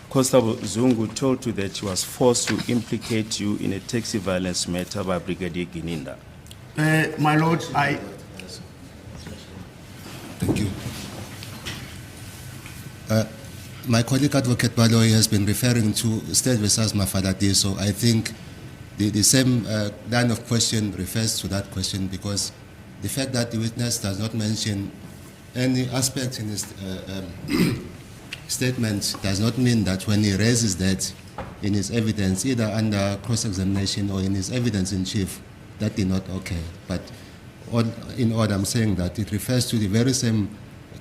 Constable Zungu told you that he was forced to implicate you in a taxi violence matter by Brigadier Gininda? My lord, Thank you. My colleague Advocate Baloyi has been referring to State versus Mafalati, so I think the same line of question refers to that question because the fact that the witness does not mention any aspect in his statement does not mean that when he raises that in his evidence, either under cross-examination or in his evidence in chief, that did not occur. But in all, I'm saying that it refers to the very same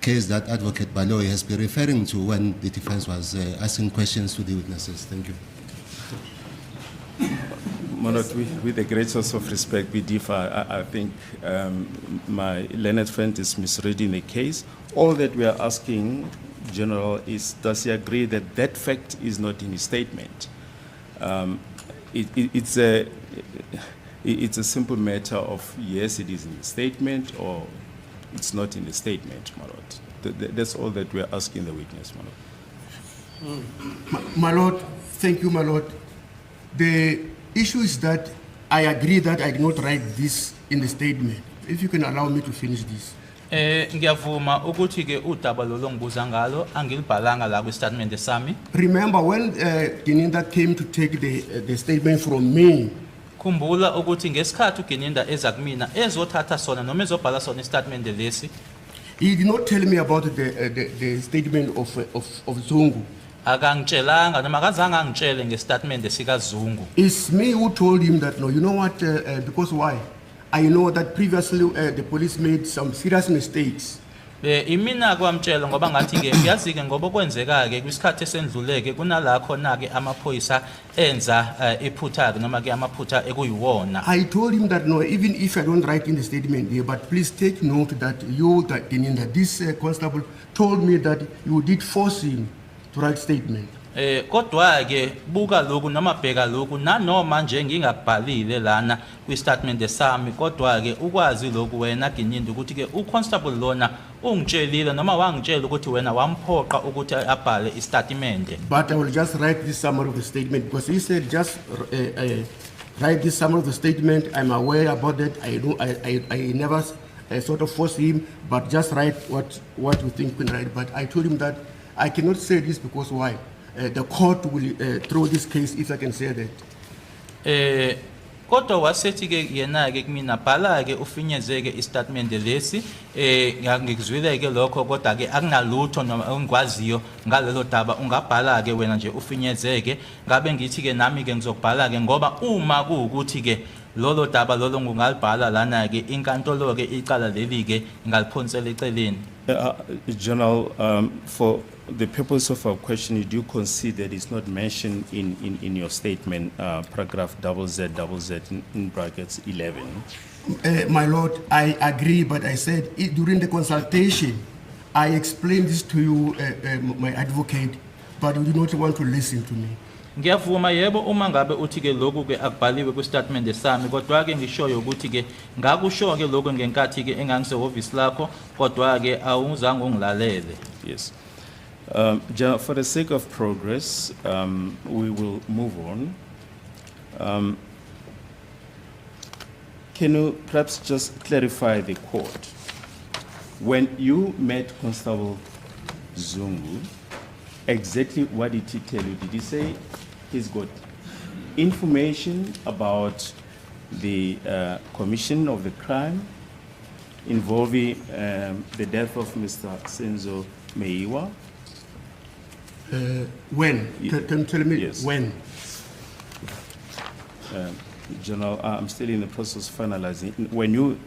case that Advocate Baloyi has been referring to when the defense was asking questions to the witnesses. Thank you. Monot, with the greatest of respect, we differ. I think my learned friend is misreading the case. All that we are asking, General, is does he agree that that fact is not in his statement? It's a simple matter of yes, it is in the statement, or it's not in the statement, my lord. That's all that we are asking the witness, my lord. My lord, thank you, my lord. The issue is that I agree that I did not write this in the statement. If you can allow me to finish this. Ngiyavuma ukuthi ke udaba lo longibuza ngalo angilibhalanga la kwi-statement sami. Remember when Gininda came to take the statement from me, Khumbula ukuthi ngesikhathi uGininda eza kumina ezothatha sona noma ezobhala sona i-statement lesi, he did not tell me about the statement of Zungu. akangitshelanga noma akazange angitshele nge-statement sikaZungu. It's me who told him that, no, you know what, because why? I know that previously the police made some serious mistakes Imina kwamtshela ngoba ngathi ke uyazi ke ngoba kwenzeka ke kwisikhathi esendluleke kunala khona ke amaphoyisa enza iphutha ke noma ke amaphutha ekuyiwona. I told him that no, even if I don't write in the statement here, but please take note that this constable told me that you did force him to write statement. Kodwa ke buka lokhu noma bheka lokhu nanoma nje ngingakubhalile lana kwistatement sami kodwa ke ukwazi lokhu wena Ginyindi ukuthi ke uconstable lona ungitshelile noma wangitshela ukuthi wena wamphoqa ukuthi abhale istatement. But I will just write this summary of the statement because he said just write this summary of the statement. I'm aware about that. I never sort of force him, but just write what you think you can write. But I told him that I cannot say this because why? The court will throw this case if I can say that. Kodwa wasethi ke yena ke kumina bhala ke ufinyezeke istatement lesi ngikuzwile ke lokho kodwa ke akunalutho noma ongikwaziyo ngalelo daba ungabhala ke wena nje ufinyezeke ngabe ngithi ke nami ke ngizokubhala ke ngoba uma kuukuthi ke lolo daba lolo ngingalibhala lana ke inkantolo ke icala leli ke ngaliphonsela eceleni. General, for the purpose of our question, you do concede that it's not mentioned in your statement, paragraph ZZZ in brackets 11. My lord, I agree, but I said during the consultation, I explained this to you, my advocate, but you do not want to listen to me. Ngiyavuma yebo uma ngabe uthi ke lokhu ke akubhaliwe kwistatement sami kodwa ke ngishoyo ukuthi ke ngakusho ke lokho ngenkathi ke engangisehhovisi lakho kodwa ke awuzange ungilalele. Yes. For the sake of progress, we will move on. Can you perhaps just clarify the court? When you met Constable Zungu, exactly what did he tell you? Did he say he's got information about the commission of the crime involving the death of Mr. Senzo Meiwa? When? Can you tell me Yes. when? General, I'm still in the process of finalizing. When you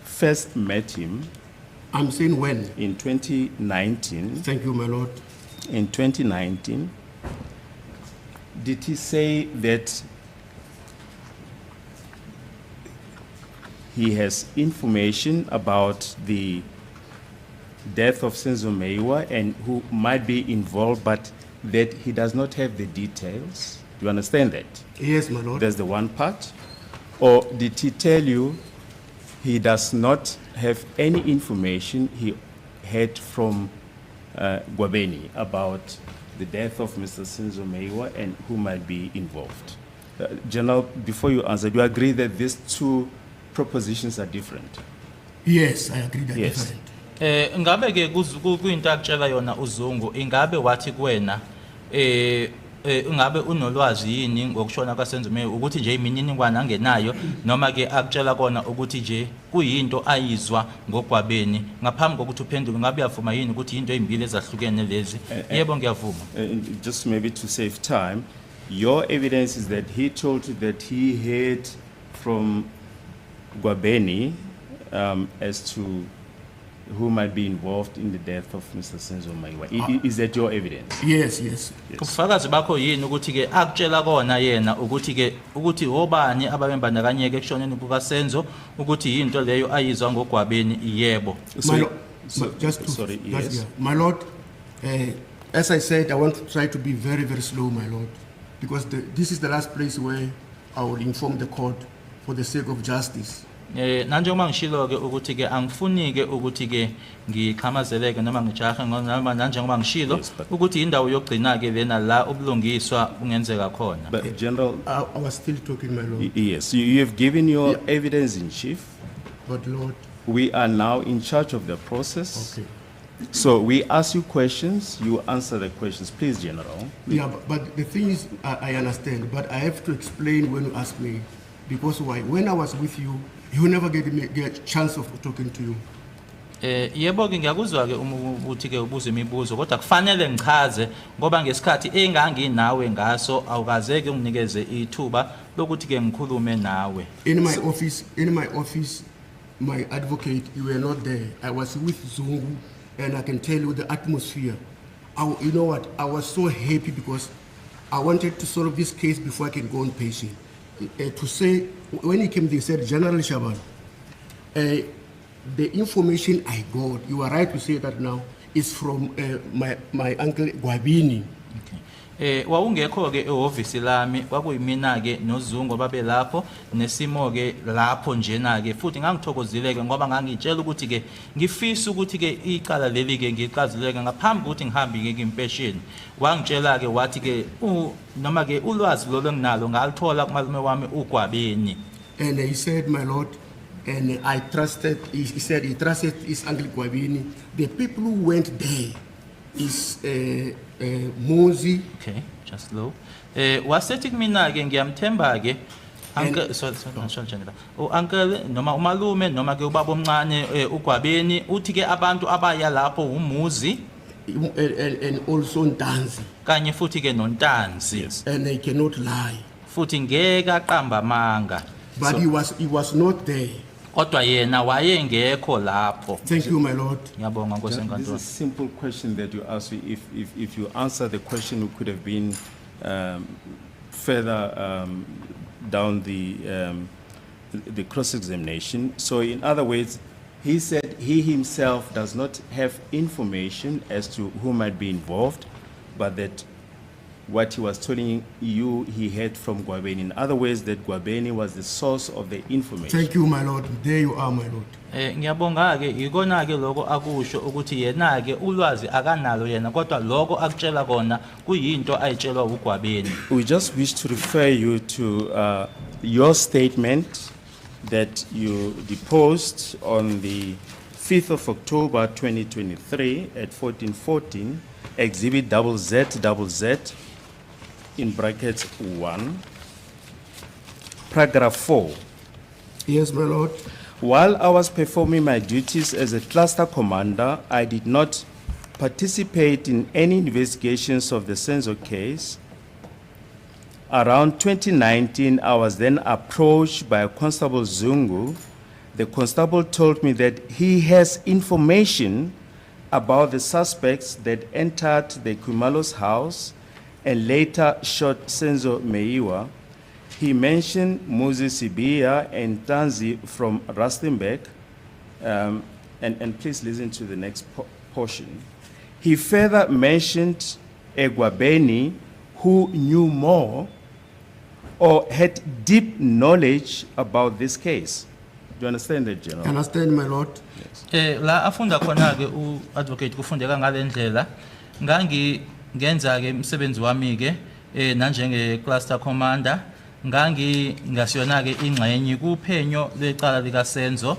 first met him I'm saying when. in 2019, Thank you, my lord. in 2019, did he say that he has information about the death of Senzo Meiwa and who might be involved, but that he does not have the details? Do you understand that? Yes, my lord. That's the one part. Or did he tell you he does not have any information he had from Gwabeni about the death of Mr. Senzo Meiwa and who might be involved? General, before you answer, do you agree that these two propositions are different? Yes, I agree that Yes. different. Ngabe ke kuyinto akutshela yona uZungu ingabe wathi kuwena ungabe unolwazi yini ngokushona kwaSenzo Meiwa ukuthi nje imininingwane angenayo noma ke akutshela kona ukuthi nje kuyinto ayizwa ngoGwabeni ngaphambi kokuthi uphenduke ngabe uyavuma yini ukuthi into ezimbili ezahlukene lezi? Yebo ngiyavuma. Just maybe to save time, your evidence is that he told you that he heard from Gwabeni as to who might be involved in the death of Mr. Senzo Meiwa. Is that your evidence? Yes, yes. Ubufakazi bakho yini ukuthi ke akutshela kona yena ukuthi ke ukuthi obani ababembandakanyeke ekushoneni kukaSenzo ukuthi into leyo ayizwa ngoGwabeni? Yebo. My So, lord, just to, sorry, just- yes. yeah. My lord, as I said, I want to try to be very, very slow, my lord, because this is the last place where I will inform the court for the sake of justice. Nanjengoba ngishilo ke ukuthi ke angifuni ke ukuthi ke ngiqhamazeleke noma ngijahe noma nanjengoba ngishilo Yes, but- ukuthi indawo yokugcina ke lena la ubulungiswa ungenzeka khona. But General, I was still talking, my lord, yes, you have given your Yeah. evidence in chief. but lord, We are now in charge of the process. okay. So we ask you questions, you answer the questions. Please, General. Yeah, but the thing is, I understand, but I have to explain when you ask me, because why? When I was with you, you never get a chance of talking to you. Yebo ke ngiyakuzwa ke ukuthi ke ubuze imibuzo kodwa kufanele ngichaze ngoba ngesikhathi enganginawe ngaso awukazeke unginikeze ithuba lokuthi ke ngikhulume nawe. In my office, my advocate, you were not there. I was with Zungu and I can tell you the atmosphere. You know what? I was so happy because I wanted to solve this case before I can go on patient. To say, when he came, they said, General Shaban, the information I got, you are right to say that now, is from my uncle Gwabini. Wawungekho ke ehhovisi lami kwakuyimina ke noZungu babe lapho nesimo ke lapho njena ke futhi ngangithokozile ke ngoba ngangitshela ukuthi ke ngifisa ukuthi ke icala leli ke ngiqazuleke ngaphambi ukuthi ngihambe ke impesheni wangitshela ke wathi ke noma ke ulwazi lo nginalo ngalithola kumalume wami uGwabeni. And he said, my lord, and I trusted, he said he trusted his uncle Gwabini. The people who went there is Mozi. Okay, just low. Wasethi kumina ke ngiyamthemba ke uncle sorry uncle noma umalume noma ke ubaba omncane uGwabeni uthi ke abantu abaya lapho uMuzi And also Ntanzi. kanye futhi ke noNtanzi. Yes. And they cannot lie. Futhi ngeke aqamba amanga. But he was not there. Kodwa yena wayengekho lapho. Thank you, my lord. Ngiyabonga Nkosi This is enkantolo. a simple question that you asked. If you answer the question, we could have been further down the cross-examination. So in other words, he said he himself does not have information as to who might be involved, but that what he was telling you he heard from Gwabeni. In other words, that Gwabeni was the source of the information. Thank you, my lord. There you are, my lord. Ngiyabonga ke ikona ke lokho akusho ukuthi yena ke ulwazi akanalo yena kodwa lokho akutshela kona kuyinto ayitshelwa uGwabeni. We just wish to refer you to your statement that you deposed on the 5th of October 2023 at 14:14, Exhibit ZZZZ in brackets 1, paragraph 4. Yes, my lord. While I was performing my duties as a cluster commander, I did not participate in any investigations of the Senzo case. Around 2019, I was then approached by Constable Zungu. The constable told me that he has information about the suspects that entered the Kumalos house and later shot Senzo Meiwa. He mentioned Muzi Sibia and Tanzi from Rustenburg. And please listen to the next portion. He further mentioned Gwabeni, who knew more or had deep knowledge about this case. Do you understand that, General? Understand, my lord. La afunda khona ke uadvocate kufundeka ngalendlela ngenza ke umsebenzi wami ke nanjenge cluster commander ngasiyona ke ingxenye kuphenyo lecala lika Senzo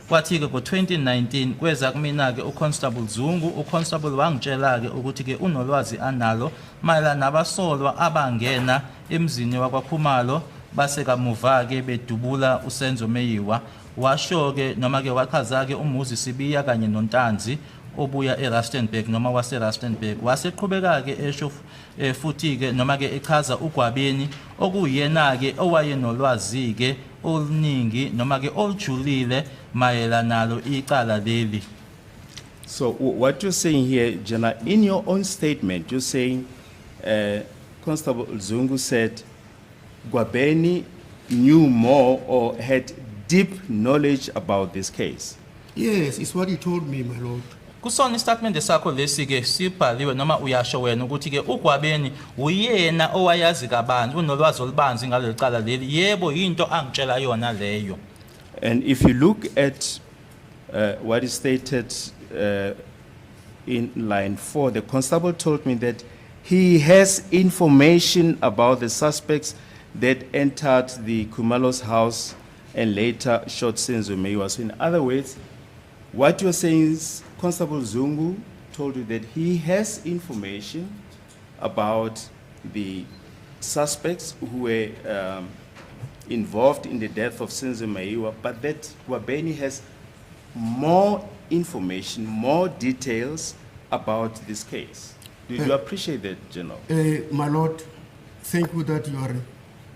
kwathi ke ngo2019 kweza kumina ke uConstable Zungu uConstable wangitshela ke ukuthi ke unolwazi analo mayelana nabasolwa abangena emzini wakwaKhumalo base kamuva ke bedubula uSenzo Meyiwa washo ke noma ke wachaza ke uMuzi Sibiya kanye noNtanzi obuya eRustenburg noma waseRustenburg waseqhubeka ke esho futhi ke noma ke echaza uGwabeni okuyena ke owayenolwazi ke oluningi noma ke olujulile mayelana nalo icala leli. So what you're saying here, General, in your own statement, you're saying Constable Zungu said Gwabeni knew more or had deep knowledge about this case. Yes, it's what he told me, my lord. Kusona istatement sakho lesi ke sibhaliwe noma uyasho wena ukuthi ke uGwabeni uyena owayazi kabanzi unolwazi olubanzi ngaleli cala leli yebo into angitshela yona leyo. And if you look at what is stated in line 4, the constable told me that he has information about the suspects that entered the Kumalos house and later shot Senzo Meyiwa. So in other words, what you're saying is Constable Zungu told you that he has information about the suspects who were involved in the death of Senzo Meyiwa, but that Gwabeni has more information, more details about this case. Do you appreciate that, General? My lord, thank you that you are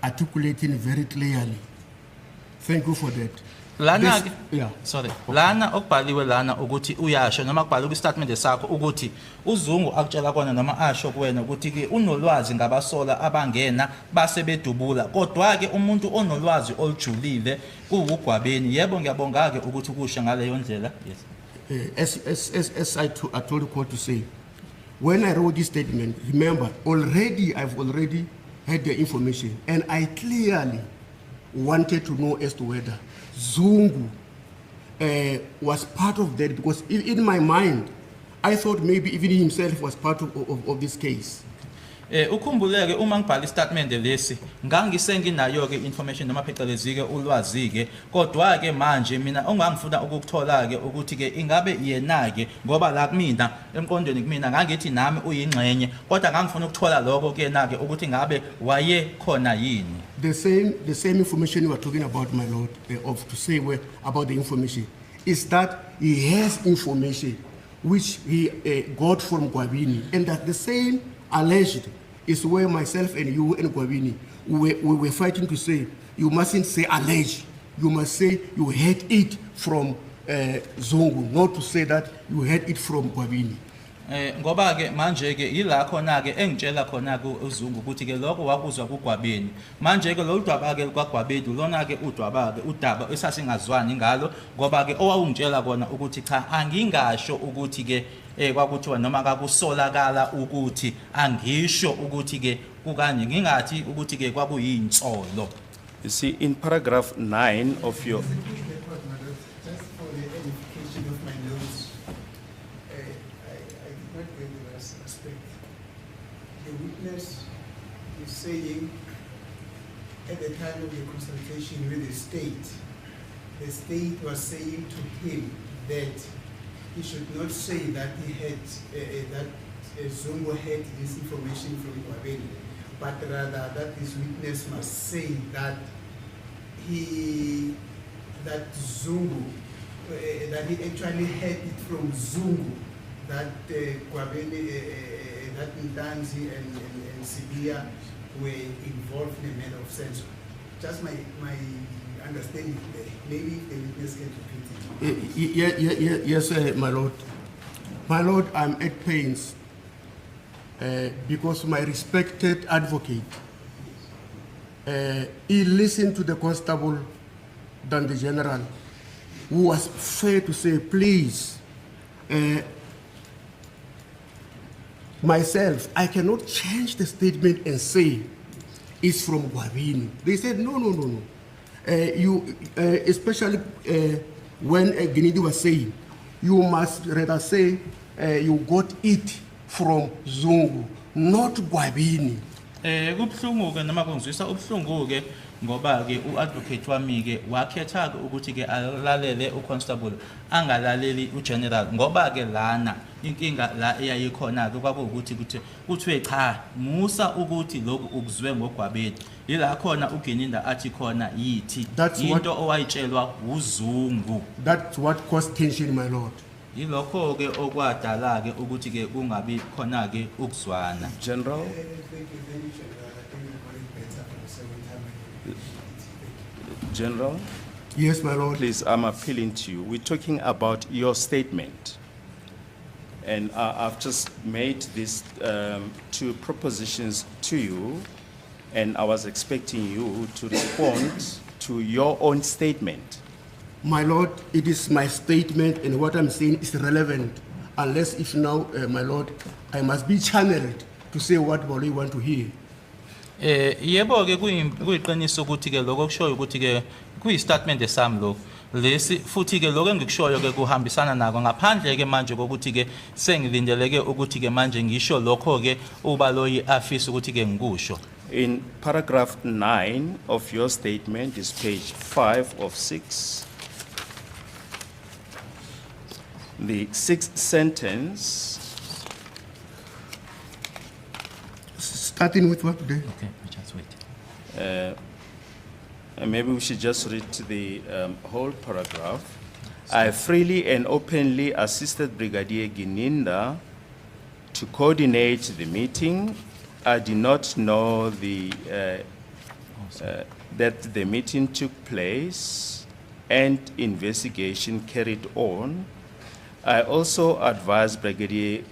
articulating very clearly. Thank you for that. Lana This- yeah. sorry. Lana okubhaliwe lana ukuthi uyasho noma kubhaliwe kwistatement sakho ukuthi uZungu akutshela kona noma asho kuwena ukuthi ke unolwazi ngabasola abangena base bedubula kodwa ke umuntu onolwazi olujulile kuwugwabeni. Yebo ngiyabonga ke ukuthi ukusho ngaleyo ndlela. Yes. As I told the court to say, when I wrote this statement, remember, I've already had the information, and I clearly wanted to know as to whether Zungu was part of that, because in my mind, I thought maybe even he himself was part of this case. Ukhumbuleke uma ngibhala istatement lesi ngangisenginayo ke information noma phecelezi ke ulwazi ke kodwa ke manje mina ongangifuna ukukuthola ke ukuthi ke ingabe yena ke ngoba la kumina emqondweni kumina ngangithi nami uyingxenye kodwa ngangifuna ukuthola lokho kuyena ke ukuthi ngabe waye khona yini. The same information you are talking about, my lord, of to say about the information, is that he has information which he got from Gwabini, and that the same alleged is where myself and you and Gwabini we were fighting to say, you mustn't say alleged, you must say you had it from Zungu, not to say that you had it from Gwabini. Ngoba ke manje ke yila khona ke engitshela khona ku uZungu ukuthi ke lokho wakuzwa kuGwabeni manje ke lo dwaba ke kwaGwabeni lona ke udwaba ke udaba esasingazwani ngalo ngoba ke owawungitshela kona ukuthi cha angingasho ukuthi ke kwakuthiwa noma kakusolakala ukuthi angisho ukuthi ke kukanje ngingathi ukuthi ke kwakuyinsolo. You see, in paragraph 9 of your, Just for the edification of my notes, I did not get the last aspect. The witness is saying, at the time of the consultation with the state was saying to him that he should not say that he had, that Zungu had this information from Gwabeni, but rather that this witness must say that that Zungu, that he actually had it from Zungu, that Gwabeni, that Ntanzi and Sibia were involved in a matter of sense. Just my understanding there. Maybe the witness can repeat it. Yes, my lord. My lord, I'm at pains because my respected advocate, he listened to the constable than the general, who was fair to say, please, myself, I cannot change the statement and say it's from Gwabini. They said, no. Especially when Ginidi was saying, you must rather say you got it from Zungu, not Gwabini. Kubhlungu ke noma kungizwisa ubhlungu ke ngoba ke uadvocate wami ke wakhetha ke ukuthi ke alalele uconstable angalaleli ugeneral ngoba ke lana inkinga la eyayikhona ke kwakuwukuthi kuthiwe cha musa ukuthi lokhu ukuzwe ngoGwabeni yila khona uGeninda athi khona yithi into owayitshelwa uZungu. That's what caused tension, my lord. Yilokho ke okwadala ke ukuthi ke kungabi khona ke ukuzwana. General, Thank you very much. I think we got it better for the second time. General, Yes, my lord. please, I'm appealing to you. We're talking about your statement. And I've just made these two propositions to you, and I was expecting you to respond to your own statement. My lord, it is my statement, and what I'm saying is relevant, unless if now, my lord, I must be channeled to say what Bolo want to hear. Yebo ke kuyiqiniso ukuthi ke lokho kushoyo ukuthi ke kuyistatement esami lo lesi futhi ke lokho engikushoyo ke kuhambisana nako ngaphandle ke manje kokuthi ke sengilindeleke ukuthi ke manje ngisho lokho ke ubaloyi afisa ukuthi ke ngikusho. In paragraph 9 of your statement, is page 5 of 6. The sixth sentence, Starting with what today? Okay, just wait. and maybe we should just read the whole paragraph. I freely and openly assisted Brigadier Gininda to coordinate the meeting. I did not know that the meeting took place and investigation carried on. I also advised Brigadier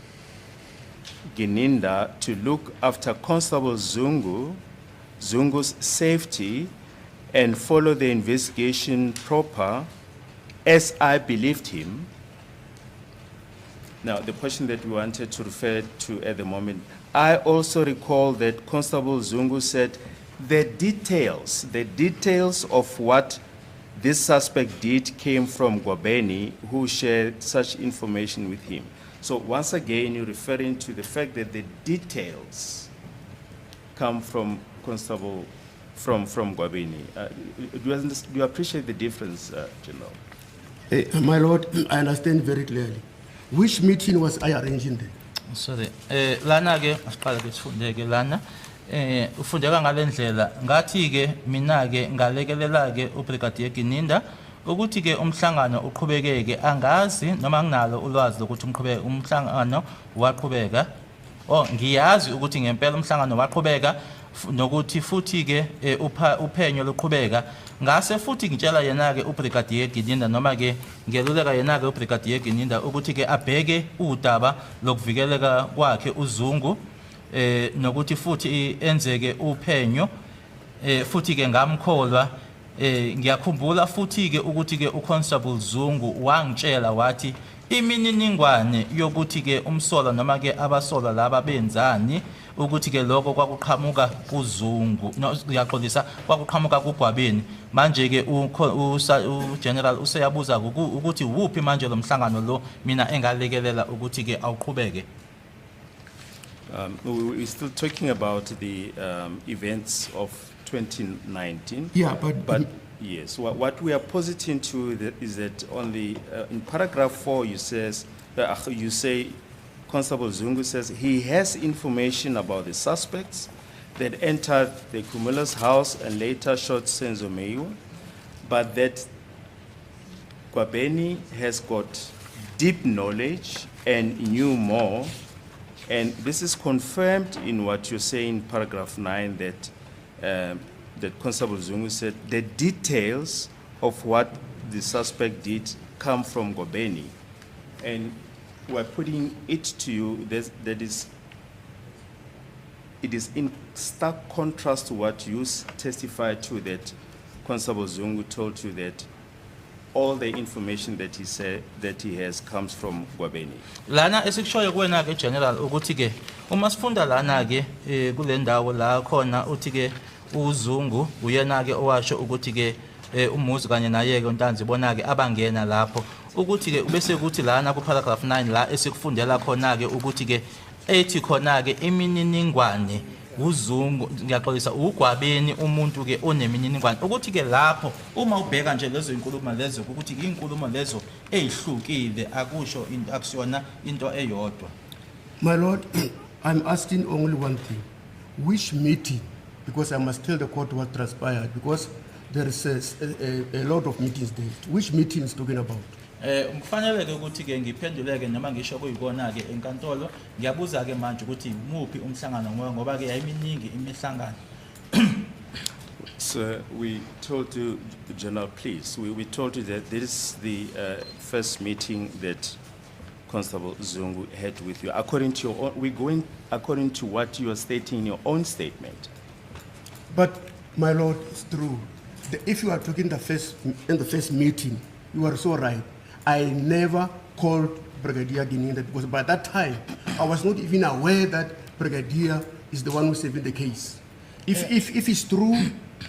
Gininda to look after Constable Zungu's safety and follow the investigation proper as I believed him. Now, the question that we wanted to refer to at the moment, I also recall that Constable Zungu said the details of what this suspect did came from Gwabeni, who shared such information with him. So once again, you're referring to the fact that the details come from Constable, from Gwabeni. Do you appreciate the difference, General? My lord, I understand very clearly. Which meeting was I arranging there? Sorry. Lana ke asiqala ke sifundeke lana. Ufundeka ngalendlela ngathi ke mina ke ngalekelela ke uBrigadier Gininda ukuthi ke umhlangano uqhubekeke angazi noma nginalo ulwazi lokuthi umhlangano waqhubeka. Ngiyazi ukuthi ngempela umhlangano waqhubeka nokuthi futhi ke uphenyo luqhubeka ngase futhi ngitshela yena ke uBrigadier Gininda noma ke ngeluleka yena ke uBrigadier Gininda ukuthi ke abheke udaba lokuvikeleka kwakhe uZungu nokuthi futhi enzeke uphenyo futhi ke ngamkholwa ngiyakhumbula futhi ke ukuthi ke uConstable Zungu wangitshela wathi imininingwane yokuthi ke umsola noma ke abasola laba benzani ukuthi ke lokho kwakuqhamuka kuZungu ngiyaxolisa kwakuqhamuka kuGwabeni manje ke uGeneral useyabuza ukuthi wuphi manje lo mhlangano lo mina engalekelela ukuthi ke awuqhubeke. We're still talking about the events of 2019. Yeah, but yes, what we are positing to is that on the in paragraph 4 you say Constable Zungu says he has information about the suspects that entered the Cumulus house and later shot Senzo Meyu, but that Gwabeni has got deep knowledge and knew more. And this is confirmed in what you say in paragraph 9 that Constable Zungu said the details of what the suspect did come from Gwabeni. And we're putting it to you it is in stark contrast to what you testified to, that Constable Zungu told you that all the information that he said that he has comes from Gwabeni. Lana esikushoyo kuwena ke General ukuthi ke uma sifunda lana ke kule ndawo la khona uthi ke uZungu uyena ke owasho ukuthi ke umuzi kanye naye ke uNtanzi bona ke abangena lapho ukuthi ke bese kuthi lana ku paragraph 9 la esikufundela khona ke ukuthi ke ethi khona ke imininingwane uZungu ngiyaxolisa uGwabeni umuntu ke onemininingwane ukuthi ke lapho uma ubheka nje lezo inkulumo lezo ukuthi inkulumo lezo ezihlukile akusho into akusiyona into eyodwa. My lord, I'm asking only one thing. Which meeting? Because I must tell the court what transpired, because there is a lot of meetings there. Which meeting is talking about? Kufanele ke ukuthi ke ngiphenduleke noma ngisho kuyikona ke enkantolo ngiyabuza ke manje ukuthi umuphi umhlangano ngoba ke yayiminingi imihlangano. So we told you, General, please, we told you that this is the first meeting that Constable Zungu had with you. According to your own, we're going according to what you are stating in your own statement. But my lord, it's true. If you are talking in the first meeting, you are so right. I never called Brigadier Gininda because by that time I was not even aware that Brigadier is the one who's saving the case. If it's true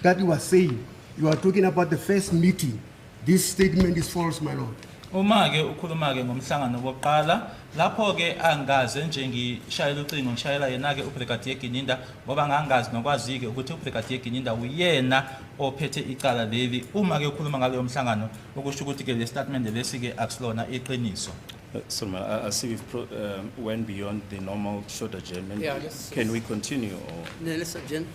that you are saying, you are talking about the first meeting, this statement is false, my lord. Uma ke ukhuluma ke ngomhlangano wokuqala lapho ke angaze nje ngishayela ucingo ngishayela yena ke uBrigadier Gininda ngoba ngangazi nokwazi ke ukuthi uBrigadier Gininda uyena ophethe icala leli uma ke ukhuluma ngaleyo mhlangano okusho ukuthi ke le statement lesi ke akusilona iqiniso. So I see we've went beyond the normal short adjournment. Yeah, Can we continue? Or? No, let's adjourn.